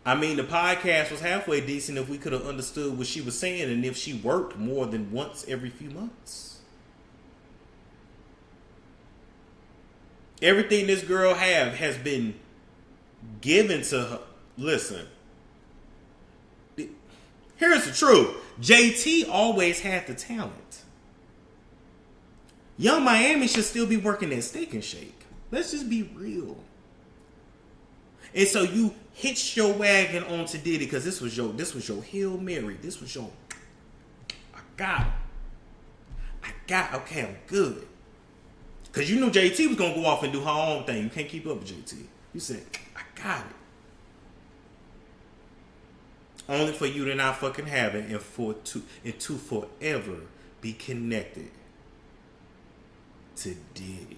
I mean, the podcast was halfway decent if we could have understood what she was saying and if she worked more than once every few months. Everything this girl has been given to her. Listen. Here's the truth. JT always had the talent. Young Miami should still be working at Steak and Shake. Let's just be real. And so you hitched your wagon onto Diddy because this was your Hail Mary. This was your I got it. Okay, I'm good. Because you knew JT was going to go off and do her own thing. You can't keep up with JT. You said, I got it. Only for you to not fucking have it and to forever be connected to Diddy.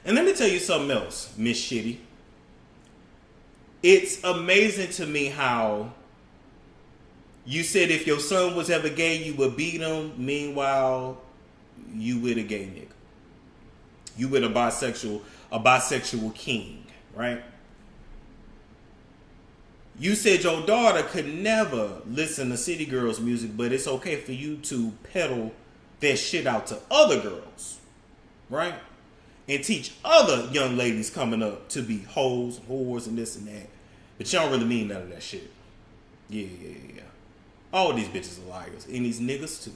And let me tell you something else, Miss Shitty. It's amazing to me how you said if your son was ever gay, you would beat him. Meanwhile, you with a gay nigga. You with a bisexual king, right? You said your daughter could never listen to City Girls music, but it's okay for you to peddle that shit out to other girls, right? And teach other young ladies coming up to be hoes, whores, and this and that. But you don't really mean none of that shit. Yeah. All these bitches are liars. And these niggas too.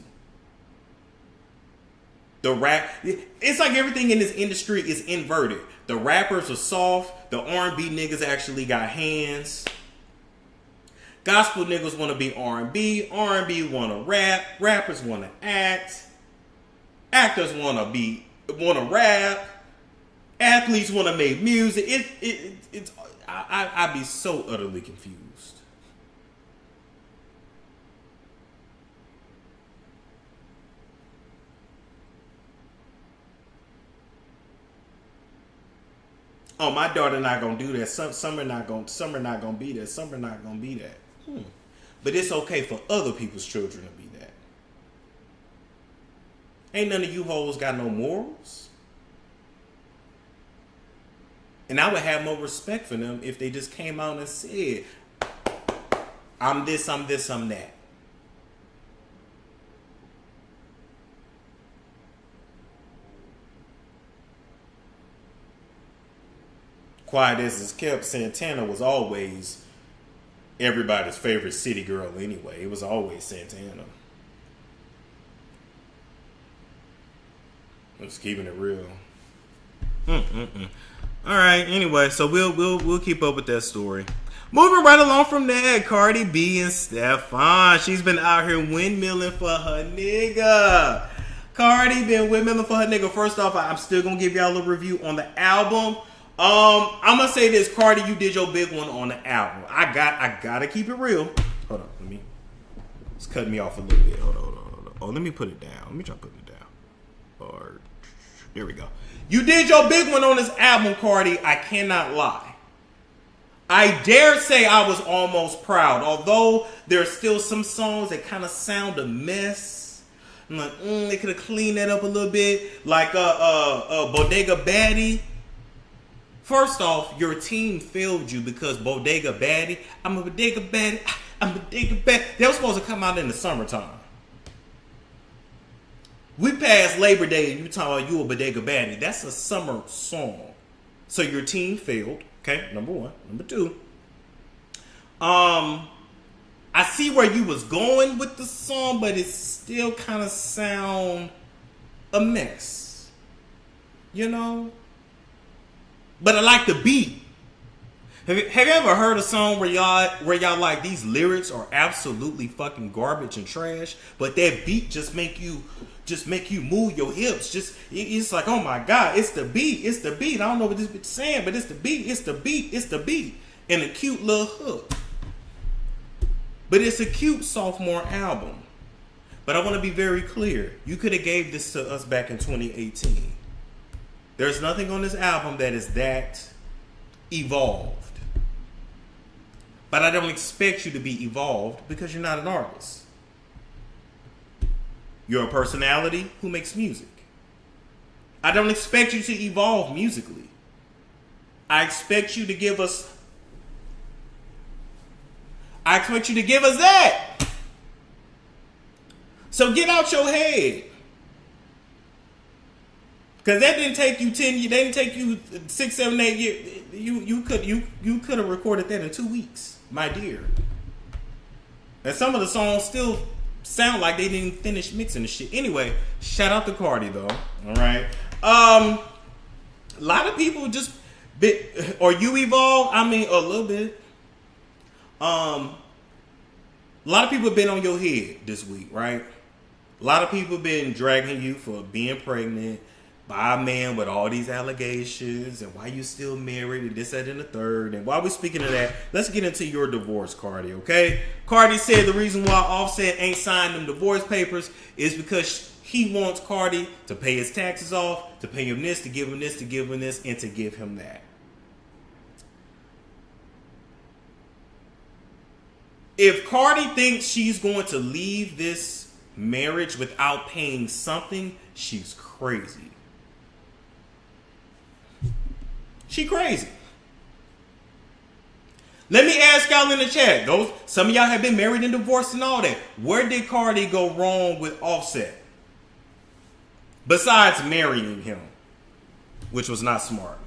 The rap, it's like everything in this industry is inverted. The rappers are soft. The R&B niggas actually got hands. Gospel niggas want to be R&B. R&B want to rap. Rappers want to act. Actors want to rap. Athletes want to make music. I'd be so utterly confused. Oh, my daughter not gonna do that. Summer not gonna be that. Summer not gonna be that. But it's okay for other people's children to be that. Ain't none of you hoes got no morals. And I would have more respect for them if they just came out and said, I'm this, I'm that. Quiet as it's kept, Santana was always everybody's favorite city girl anyway. It was always Santana. Just keeping it real. All right. Anyway, so we'll keep up with that story. Moving right along from that, Cardi B and Steffon. She's been out here windmilling for her nigga. Cardi been windmilling for her nigga. First off, I'm still gonna give y'all a review on the album. I'm gonna say this, Cardi, you did your big one on the album. I gotta keep it real. Hold on, it's cutting me off a little bit. Hold on. Oh, let me put it down. Let me try to put it down. Or there we go. You did your big one on this album, Cardi. I cannot lie. I dare say I was almost proud. Although there's still some songs that kind of sound a mess. I'm like, they could have cleaned that up a little bit. Like Bodega Baddie. First off, your team failed you because Bodega Baddie. I'm a Bodega Baddie. They were supposed to come out in the summertime. We passed Labor Day and you talking about you a Bodega Baddie. That's a summer song. So your team failed. Okay, number one. Number two. I see where you was going with the song, but it still kind of sound a mess. You know? But I like the beat. Have you ever heard a song where y'all like these lyrics are absolutely fucking garbage and trash, but that beat just make you move your hips. It's like, oh my God, it's the beat. I don't know what this bitch is saying, but it's the beat. And a cute little hook. But it's a cute sophomore album. But I want to be very clear. You could have gave this to us back in 2018. There's nothing on this album that is that evolved. But I don't expect you to be evolved because you're not an artist. You're a personality who makes music. I don't expect you to evolve musically. I expect you to give us that. So get out your head. Because that didn't take you 10 years. That didn't take you 6, 7, 8 years. You could have recorded that in 2 weeks, my dear. And some of the songs still sound like they didn't finish mixing the shit. Anyway, shout out to Cardi though. All right. A lot of people just or you evolve. I mean, a little bit. A lot of people have been on your head this week, right? A lot of people have been dragging you for being pregnant by a man with all these allegations and why you still married and this, that, and the third. And while we're speaking of that, let's get into your divorce, Cardi, okay? Cardi said the reason why Offset ain't signed them divorce papers is because he wants Cardi to pay his taxes off, to pay him this, to give him this, to give him this, and to give him that. If Cardi thinks she's going to leave this marriage without paying something, she's crazy. She crazy. Let me ask y'all in the chat. Some of y'all have been married and divorced and all that. Where did Cardi go wrong with Offset? Besides marrying him, which was not smart.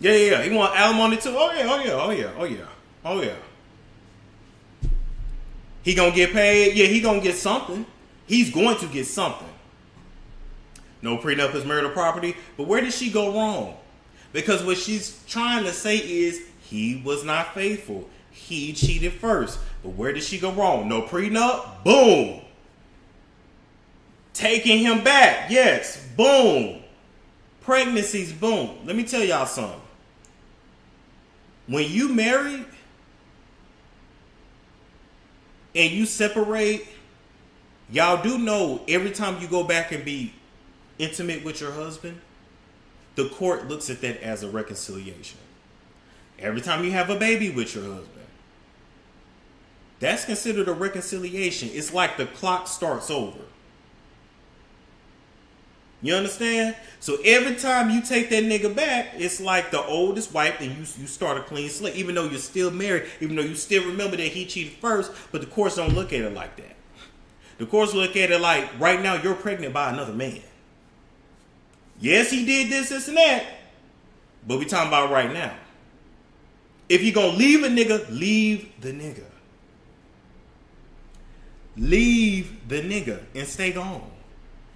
Yeah. He want alimony too. Oh yeah. He gonna get paid. Yeah, he gonna get something. He's going to get something. No prenup is marital property. But where did she go wrong? Because what she's trying to say is he was not faithful. He cheated first. But where did she go wrong? No prenup. Boom. Taking him back. Yes. Boom. Pregnancies. Boom. Let me tell y'all something. When you married and you separate, y'all do know every time you go back and be intimate with your husband, the court looks at that as a reconciliation. Every time you have a baby with your husband, that's considered a reconciliation. It's like the clock starts over. You understand? So every time you take that nigga back, it's like the old is wiped and you start a clean slate. Even though you're still married, even though you still remember that he cheated first, but the courts don't look at it like that. The courts look at it like, right now you're pregnant by another man. Yes, he did this, and that, but we talking about right now. If you're going to leave a nigga, leave the nigga. Leave the nigga and stay gone.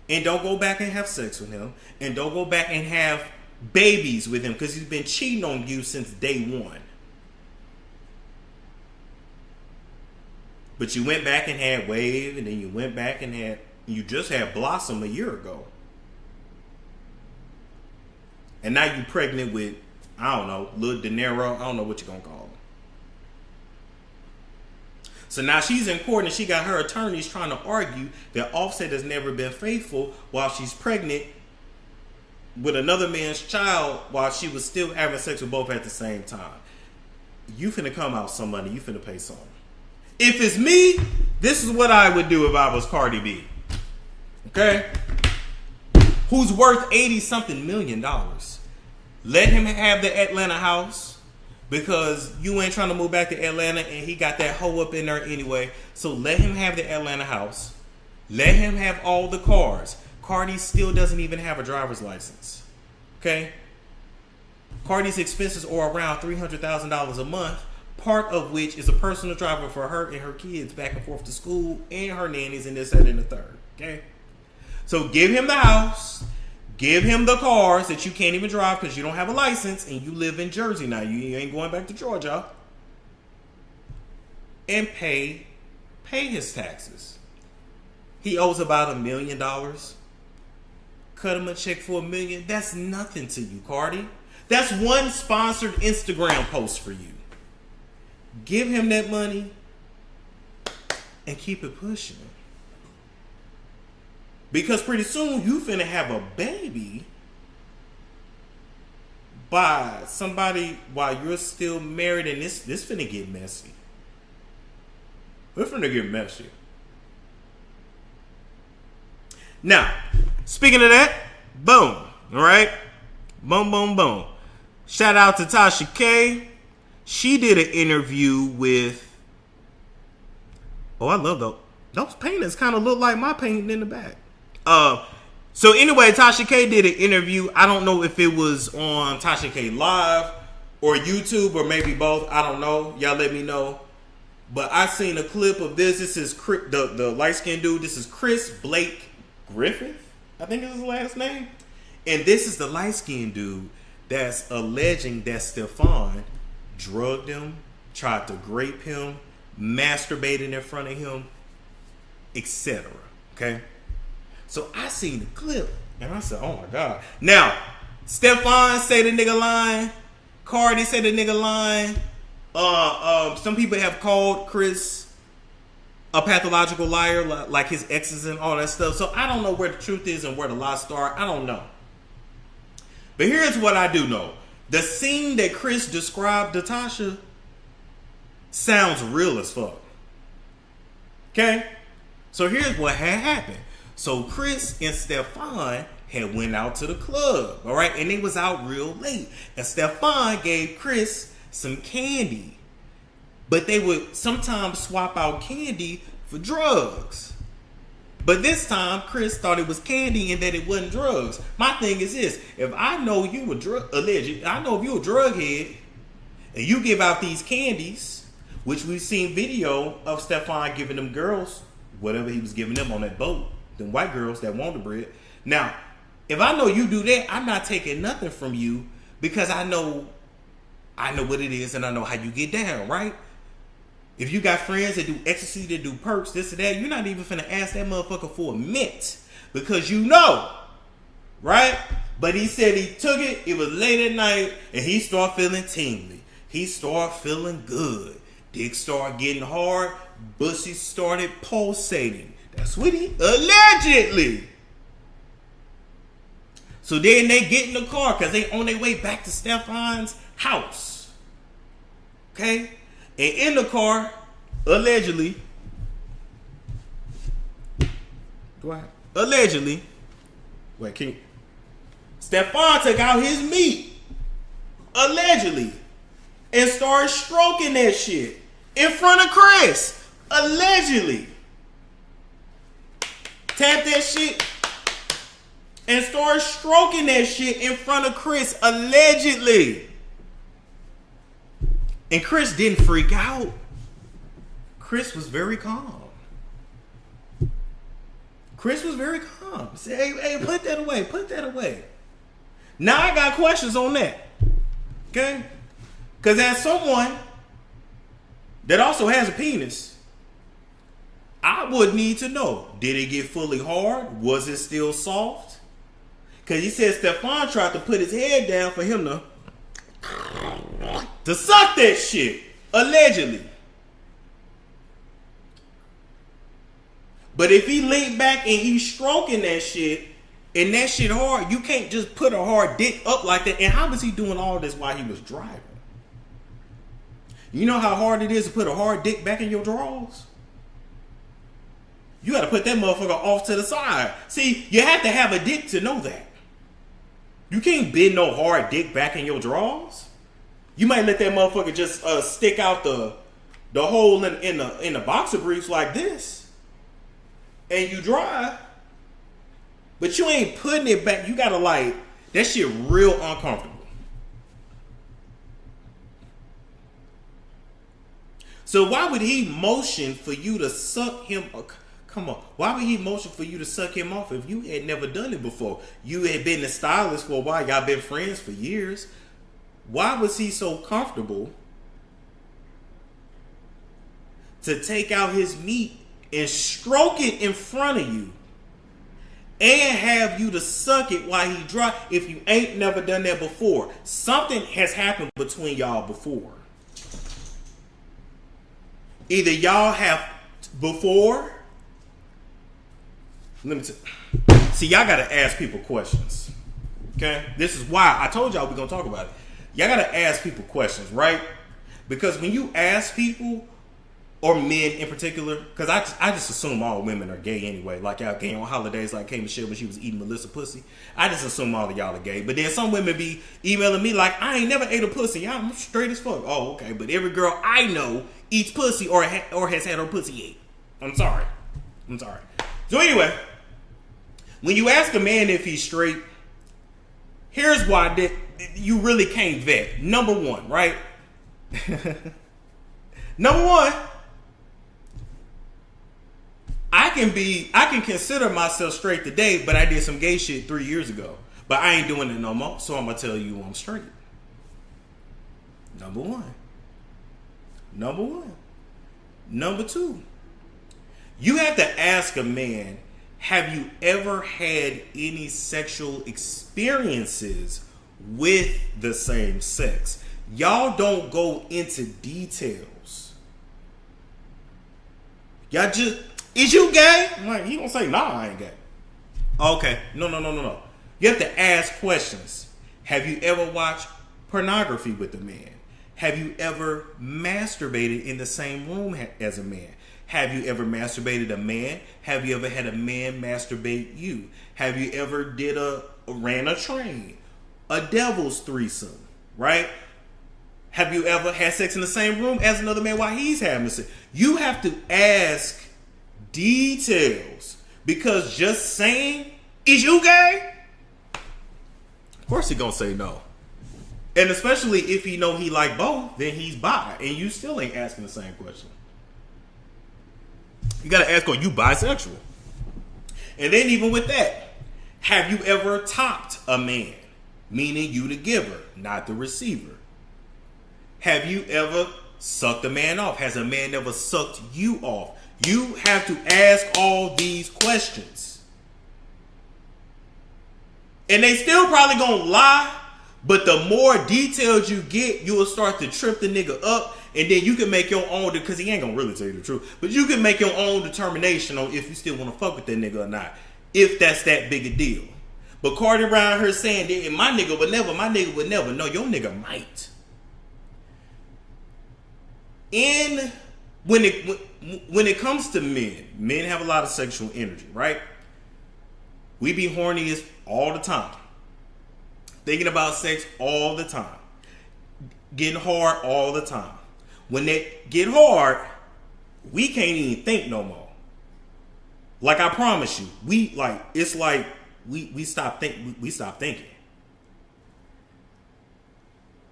And don't go back and have sex with him. And don't go back and have babies with him because he's been cheating on you since day one. But you went back and had Wave, and then you went back and you just had Blossom a year ago. And now you pregnant with, I don't know, Lil De Niro. I don't know what you're going to call him. So now she's in court and she got her attorneys trying to argue that Offset has never been faithful while she's pregnant with another man's child while she was still having sex with both at the same time. You finna come out some money. You finna pay some. If it's me, this is what I would do if I was Cardi B. Okay? Who's worth $80-something million. Let him have the Atlanta house. Because you ain't trying to move back to Atlanta and he got that hoe up in there anyway. So let him have the Atlanta house. Let him have all the cars. Cardi still doesn't even have a driver's license. Okay? Cardi's expenses are around $300,000 a month, part of which is a personal driver for her and her kids back and forth to school, and her nannies and this, that, and the third. Okay? So give him the house, give him the cars that you can't even drive because you don't have a license and you live in Jersey now. You ain't going back to Georgia. And pay his taxes. He owes about $1 million. Cut him a check for $1 million. That's nothing to you, Cardi. That's one sponsored Instagram post for you. Give him that money and keep it pushing. Because pretty soon you finna have a baby by somebody while you're still married, and this finna get messy. We're finna get messy. Now, speaking of that, boom, all right? Boom, boom, boom. Shout out to Tasha K. She did an interview with... Oh, I love those paintings kind of look like my painting in the back. So anyway, Tasha K did an interview. I don't know if it was on Tasha K Live or YouTube or maybe both. I don't know. Y'all let me know. But I seen a clip of this. This is the light-skinned dude. This is Chris Blake Griffith, I think is his last name. And this is the light-skinned dude that's alleging that Stefan drugged him, tried to grape him, masturbated in front of him, etc. Okay? So I seen the clip and I said, oh my God. Now, Stefan say the nigga lying. Cardi say the nigga lying. Some people have called Chris a pathological liar, like his exes and all that stuff. So I don't know where the truth is and where the lies start. I don't know. But here's what I do know. The scene that Chris described to Tasha sounds real as fuck. Okay? So here's what had happened. So Chris and Stefan had went out to the club, all right? And they was out real late. And Stefan gave Chris some candy. But they would sometimes swap out candy for drugs. But this time, Chris thought it was candy and that it wasn't drugs. My thing is this. If I know you a drug head and you give out these candies, which we've seen video of Stefan giving them girls whatever he was giving them on that boat, them white girls that want the bread. Now, if I know you do that, I'm not taking nothing from you because I know what it is and I know how you get down, right? If you got friends that do ecstasy, that do perks, this and that, you're not even finna ask that motherfucker for a mint because you know, right? But he said he took it, it was late at night, and he started feeling tingly. He started feeling good. Dick started getting hard. Pussy started pulsating. That's what he allegedly. So then they get in the car because they on their way back to Stefan's house. Okay? And in the car, allegedly, Stefan took out his meat, allegedly, and started stroking that shit in front of Chris, allegedly. Tapped that shit and started stroking that shit in front of Chris, allegedly. And Chris didn't freak out. Chris was very calm. He said, hey, put that away. Now I got questions on that. Okay? Because as someone that also has a penis, I would need to know, did it get fully hard? Was it still soft? Because he said Stefan tried to put his head down for him to suck that shit, allegedly. But if he leaned back and he's stroking that shit, and that shit hard, you can't just put a hard dick up like that. And how was he doing all this while he was driving? You know how hard it is to put a hard dick back in your drawers? You got to put that motherfucker off to the side. See, you have to have a dick to know that. You can't bend no hard dick back in your drawers. You might let that motherfucker just stick out the hole in the boxer briefs like this, and you drive. But you ain't putting it back. You gotta that shit real uncomfortable. So why would he motion for you to suck him? Come on. Why would he motion for you to suck him off if you had never done it before? You had been the stylist for a while. Y'all been friends for years. Why was he so comfortable to take out his meat and stroke it in front of you and have you to suck it while he dry if you ain't never done that before? Something has happened between y'all before. Either y'all have before. See, y'all gotta ask people questions. Okay? This is why I told y'all we're gonna talk about it. Y'all gotta ask people questions, right? Because when you ask people, or men in particular, because I just assume all women are gay anyway. Like y'all gay on holidays, like K Michelle when she was eating Melissa pussy. I just assume all of y'all are gay. But then some women be emailing me like, I ain't never ate a pussy. I'm straight as fuck. Oh, okay. But every girl I know eats pussy or has had her pussy ate. I'm sorry. So anyway, when you ask a man if he's straight, here's why you really can't vet. Number one, right? Number one, I can consider myself straight today, but I did some gay shit 3 years ago. But I ain't doing it no more, so I'm gonna tell you I'm straight. Number one. Number two, you have to ask a man, have you ever had any sexual experiences with the same sex? Y'all don't go into details. Y'all just, is you gay? I'm like, he gonna say, nah, I ain't gay. Okay, no. You have to ask questions. Have you ever watched pornography with a man? Have you ever masturbated in the same room as a man? Have you ever masturbated a man? Have you ever had a man masturbate you? Have you ever ran a train? A devil's threesome, right? Have you ever had sex in the same room as another man while he's having sex? You have to ask details, because just saying, is you gay? Of course he gonna say no. And especially if he know he like both, then he's bi, and you still ain't asking the same question. You gotta ask, are you bisexual? And then even with that, have you ever topped a man? Meaning you the giver, not the receiver. Have you ever sucked a man off? Has a man ever sucked you off? You have to ask all these questions. And they still probably gonna lie, but the more details you get, you will start to trip the nigga up, and then you can make your own, because he ain't gonna really tell you the truth, but you can make your own determination on if you still want to fuck with that nigga or not, if that's that big a deal. But Cardi around her saying that my nigga would never. No, your nigga might. And when it comes to men have a lot of sexual energy, right? We be horny all the time. Thinking about sex all the time. Getting hard all the time. When they get hard, we can't even think no more. Like I promise you, we stop thinking.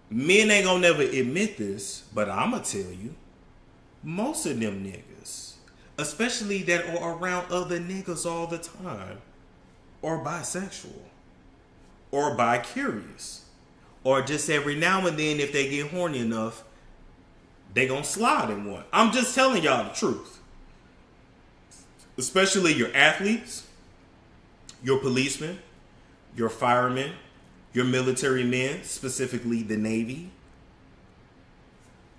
Men ain't gonna never admit this, but I'ma tell you, most of them niggas, especially that are around other niggas all the time, are bisexual, or bi-curious, or just every now and then, if they get horny enough, they gonna slide in one. I'm just telling y'all the truth. Especially your athletes, your policemen, your firemen, your military men, specifically the Navy,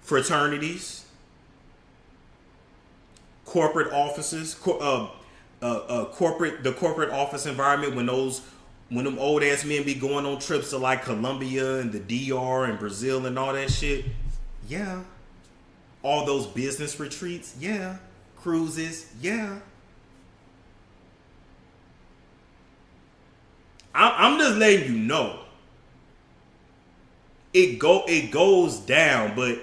fraternities, corporate offices, the corporate office environment, when them old ass men be going on trips to like Colombia and the DR and Brazil and all that shit. Yeah. All those business retreats. Yeah. Cruises. Yeah. I'm just letting you know. It goes down, but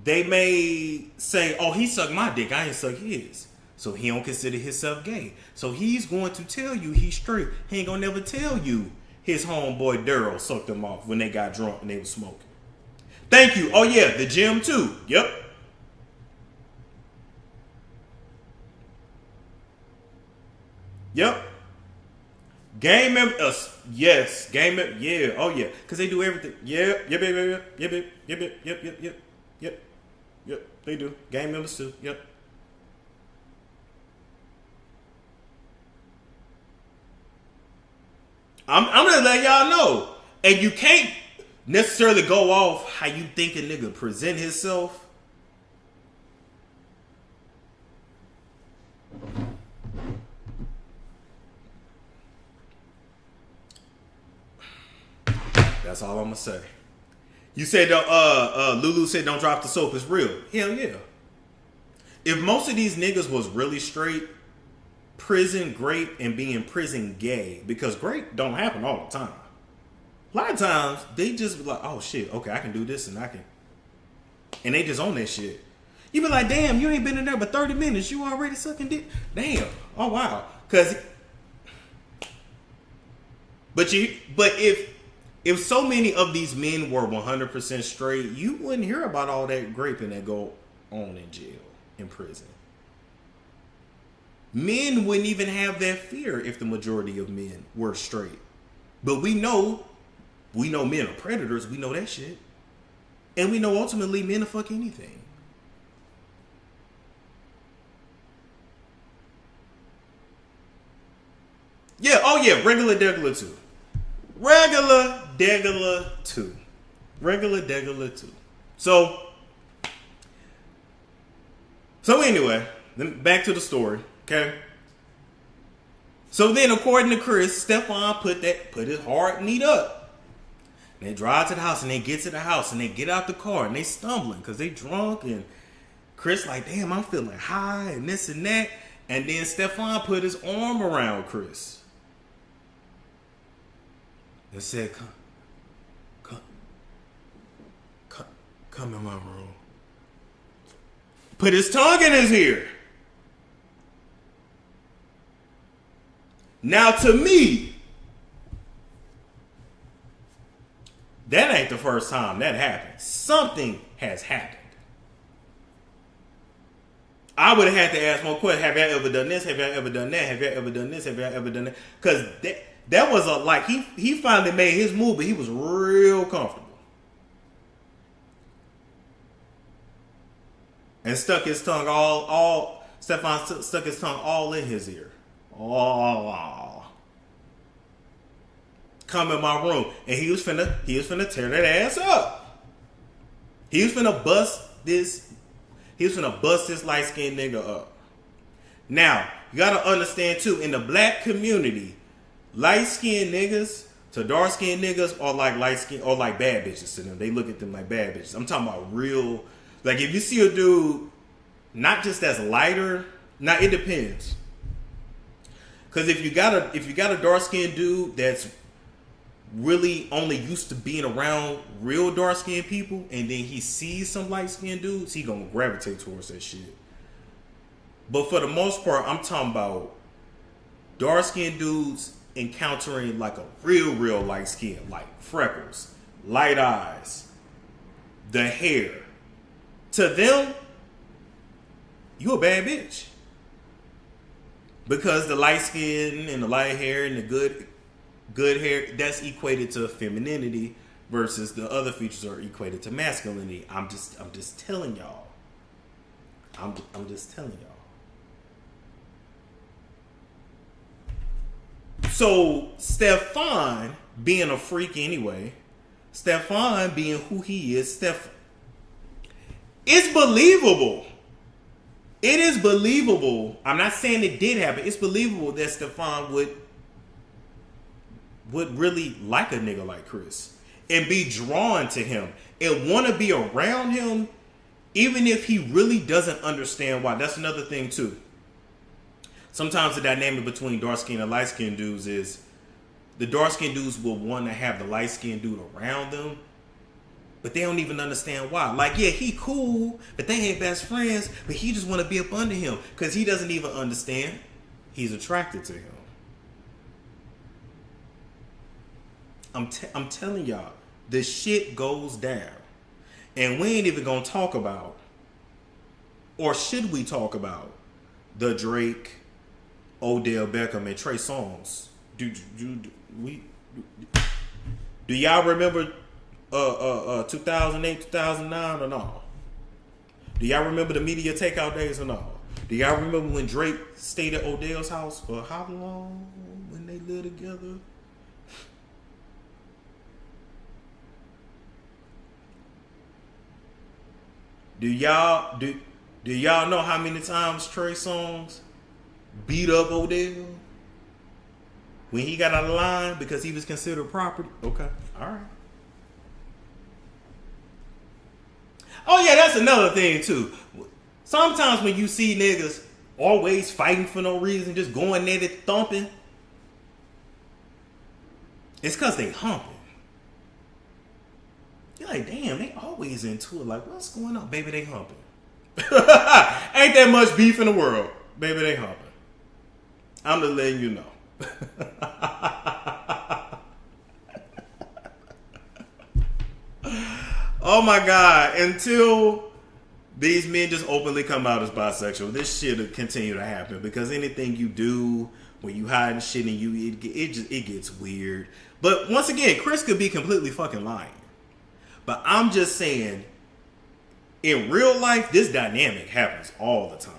they may say, oh, he sucked my dick, I ain't suck his. So he don't consider himself gay. So he's going to tell you he's straight. He ain't gonna never tell you his homeboy Daryl sucked him off when they got drunk and they was smoking. Thank you. Oh yeah, the gym too. Yep. Yep. Game member, yes. Game member, yeah. Oh yeah, because they do everything. Yep. Yep. Yep. Yep. Yep. Yep. Yep. Yep. Yep. Yep. Yep. Yep. They do. Game members too. Yep. I'm gonna let y'all know, and you can't necessarily go off how you think a nigga present himself. That's all I'm gonna say. You said Lulu said don't drop the soap. It's real. Hell yeah. If most of these niggas was really straight, prison great and being prison gay, because great don't happen all the time. A lot of times they just be like, oh shit, okay, I can do this and I can, and they just own that shit. You be like, damn, you ain't been in there but 30 minutes, you already sucking dick. Damn. Oh wow. Cause but if so many of these men were 100% straight, you wouldn't hear about all that graping that go on in jail, in prison. Men wouldn't even have that fear if the majority of men were straight. But we know men are predators. We know that shit. And we know ultimately men will fuck anything. Yeah, oh yeah, regular degular too. Regular degular too. Regular degular too. So anyway, then back to the story. Okay. So then, according to Chris, Stefan put his hard meat up. And they drive to the house, and they get to the house, and they get out the car, and they stumbling because they drunk. And Chris like, damn, I'm feeling high, and this and that. And then Stefan put his arm around Chris and said, come in my room. Put his tongue in his ear. Now, to me, that ain't the first time that happened. Something has happened. I would have had to ask more questions. Have y'all ever done this? Have y'all ever done that? Have y'all ever done this? Have y'all ever done that? Because that was he finally made his move, but he was real comfortable. And stuck his tongue Stefan stuck his tongue all in his ear. Oh, come in my room, and he was finna tear that ass up. He was finna bust this light skinned nigga up. Now you gotta understand too, in the black community, light skinned niggas to dark skinned niggas are like light skin or like bad bitches to them. They look at them like bad bitches. I'm talking about real. Like if you see a dude, not just as lighter. Now it depends. Because if you got a dark skinned dude that's really only used to being around real dark skinned people, and then he sees some light skinned dudes, he gonna gravitate towards that shit. But for the most part, I'm talking about dark skinned dudes encountering like a real light skin, like freckles, light eyes, the hair. To them, you a bad bitch. Because the light skin and the light hair and the good hair, that's equated to femininity, versus the other features are equated to masculinity. I'm just telling y'all. I'm just telling y'all. So Stefan being a freak anyway, Stefan being who he is, it's believable. It is believable. I'm not saying it did happen. It's believable that Stefan would really like a nigga like Chris and be drawn to him and want to be around him, even if he really doesn't understand why. That's another thing too. Sometimes the dynamic between dark skin and light skin dudes is the dark skin dudes will want to have the light skin dude around them, but they don't even understand why. Like, yeah, he cool, but they ain't best friends, but he just want to be up under him because he doesn't even understand he's attracted to him. I'm telling y'all, the shit goes down. And we ain't even gonna talk about, or should we talk about, the Drake, Odell Beckham, and Trey Songz. Do y'all remember 2008, 2009 or no? Do y'all remember the media takeout days or no? Do y'all remember when Drake stayed at Odell's house for how long when they lived together? Do y'all know how many times Trey Songz beat up Odell when he got out of line because he was considered property? Okay, all right. Oh yeah, that's another thing too. Sometimes when you see niggas always fighting for no reason, just going at it thumping, it's because they humping. You're like, damn, they always into it. Like, what's going on? Baby, they humping. Ain't that much beef in the world. Baby, they humping. I'm just letting you know. Oh my God. Until these men just openly come out as bisexual, this shit will continue to happen. Because anything you do when you hide shit and it gets weird. But once again, Chris could be completely fucking lying. But I'm just saying, in real life, this dynamic happens all the time.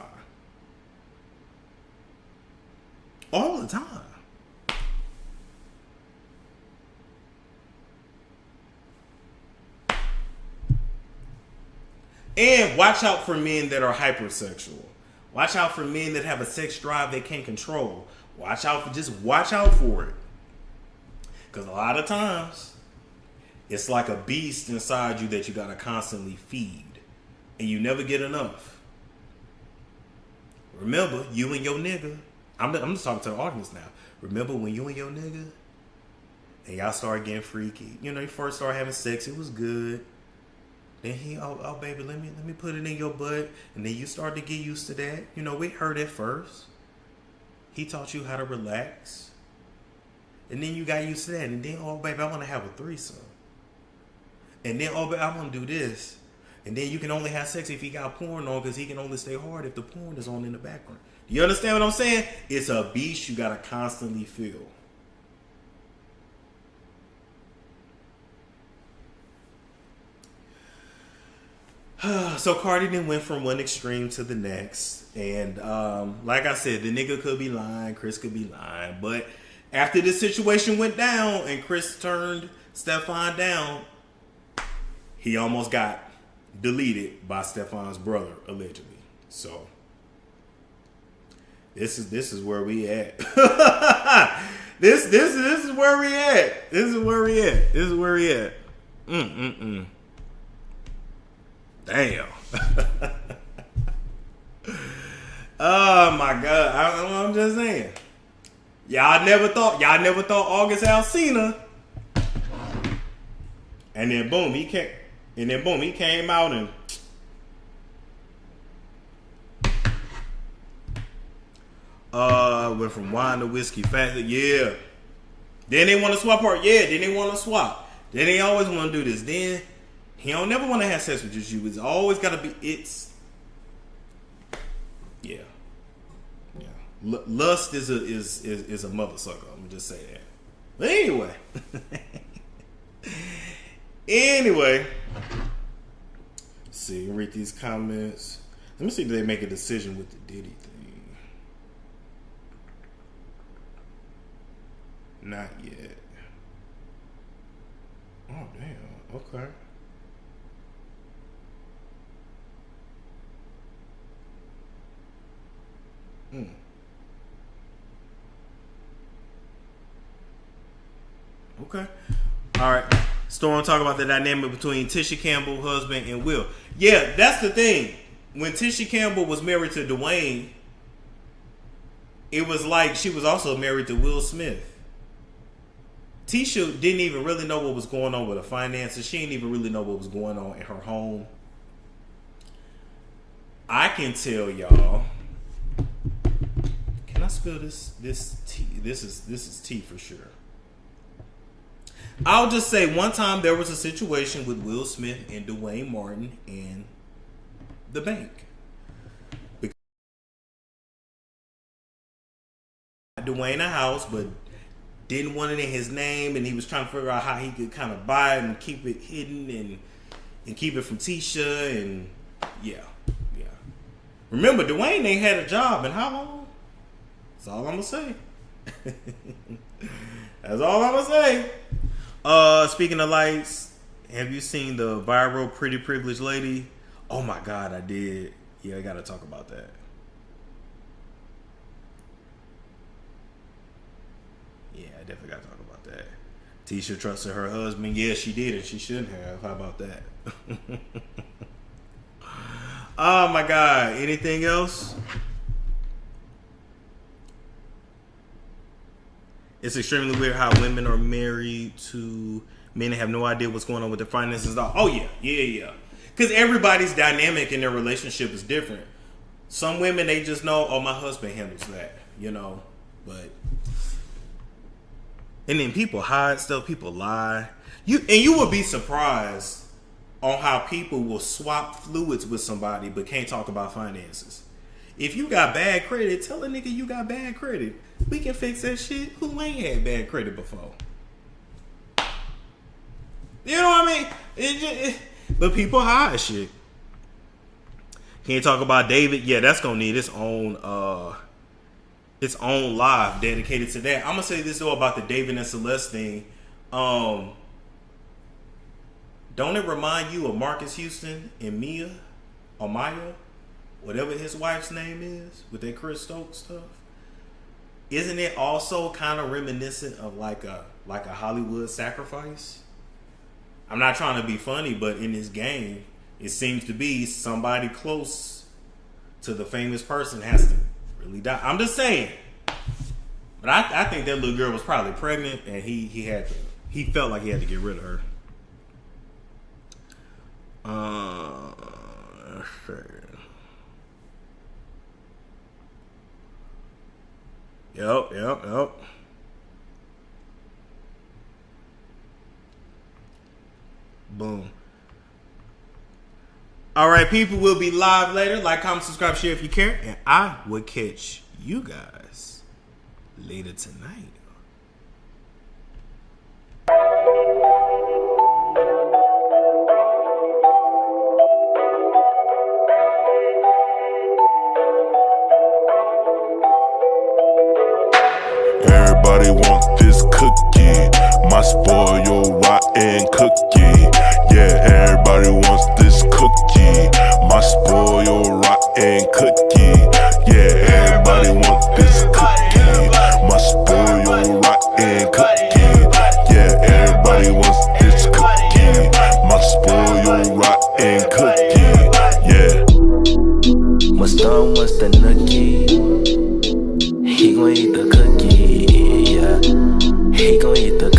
All the time. And watch out for men that are hypersexual. Watch out for men that have a sex drive they can't control. Watch out for it. Because a lot of times, it's like a beast inside you that you gotta constantly feed. And you never get enough. Remember, you and your nigga, I'm just talking to the audience now. Remember when you and your nigga, and y'all started getting freaky. You know, you first started having sex, it was good. Then he, oh baby, let me put it in your butt. And then you start to get used to that. You know, we heard it first. He taught you how to relax. And then you got used to that. And then, oh baby, I want to have a threesome. And then, oh baby, I want to do this. And then you can only have sex if he got porn on, because he can only stay hard if the porn is on in the background. Do you understand what I'm saying? It's a beast you got to constantly feel. So Cardi then went from one extreme to the next. And like I said, the nigga could be lying, Chris could be lying. But after this situation went down and Chris turned Stefan down, he almost got deleted by Stefan's brother, allegedly. So this is where we at. This is where we at. This is where we at. This is where we at. Damn. Oh my God. I'm just saying. Y'all never thought August Alsina. And then boom, he came out and went from wine to whiskey fast. Yeah. Then they want to swap her. Yeah, then they want to swap. Then they always want to do this. Then he don't never want to have sex with you. It's always got to be. Yeah. Lust is a mother sucker. I'm gonna just say that. But anyway, let's see. Read these comments. Let me see if they make a decision with the Diddy thing. Not yet. Oh damn. Okay. Okay. All right. Storm talk about the dynamic between Tisha Campbell, husband, and Will. Yeah, that's the thing. When Tisha Campbell was married to Dwayne, it was like she was also married to Will Smith. Tisha didn't even really know what was going on with her finances. She didn't even really know what was going on in her home. I can tell y'all. Can I spill this tea? This is tea for sure. I'll just say one time there was a situation with Will Smith and Dwayne Martin and the bank. Dwayne a house, but didn't want it in his name, and he was trying to figure out how he could kind of buy it and keep it hidden and keep it from Tasha, and yeah. Remember, Dwayne ain't had a job in how long? That's all I'm gonna say. That's all I'm gonna say. Speaking of lights, have you seen the viral Pretty Privileged Lady? Oh my God, I did. Yeah, I gotta talk about that. Yeah, I definitely gotta talk about that. Tasha trusted her husband. Yeah, she did, and she shouldn't have. How about that? Oh my God. Anything else? It's extremely weird how women are married to men and have no idea what's going on with their finances. Oh yeah. Because everybody's dynamic in their relationship is different. Some women, they just know, oh, my husband handles that, but. And then people hide stuff, people lie. You would be surprised on how people will swap fluids with somebody but can't talk about finances. If you got bad credit, tell a nigga you got bad credit. We can fix that shit. Who ain't had bad credit before? You know what I mean? But people hide shit. Can't talk about David. Yeah, that's gonna need its own live dedicated to that. I'm gonna say this though about the David and Celeste thing. Don't it remind you of Marcus Houston and Mia or Maya, whatever his wife's name is, with that Chris Stokes stuff? Isn't it also kind of reminiscent of like a Hollywood sacrifice? I'm not trying to be funny, but in this game, it seems to be somebody close to the famous person has to really die. I'm just saying. But I think that little girl was probably pregnant, and he felt like he had to get rid of her. Sure. Yep. Boom. All right, people, will be live later. Like, comment, subscribe, share if you care, and I will catch you guys later tonight. Everybody want this cookie, my spoiled rotten cookie. Yeah, everybody wants this cookie, my spoiled rotten cookie. Yeah, everybody wants this cookie, my spoiled rotten cookie. Yeah, everybody wants this cookie, my spoiled rotten cookie. Yeah. What's done, what's the nookie? He gon' eat the cookie, yeah. He gon' eat the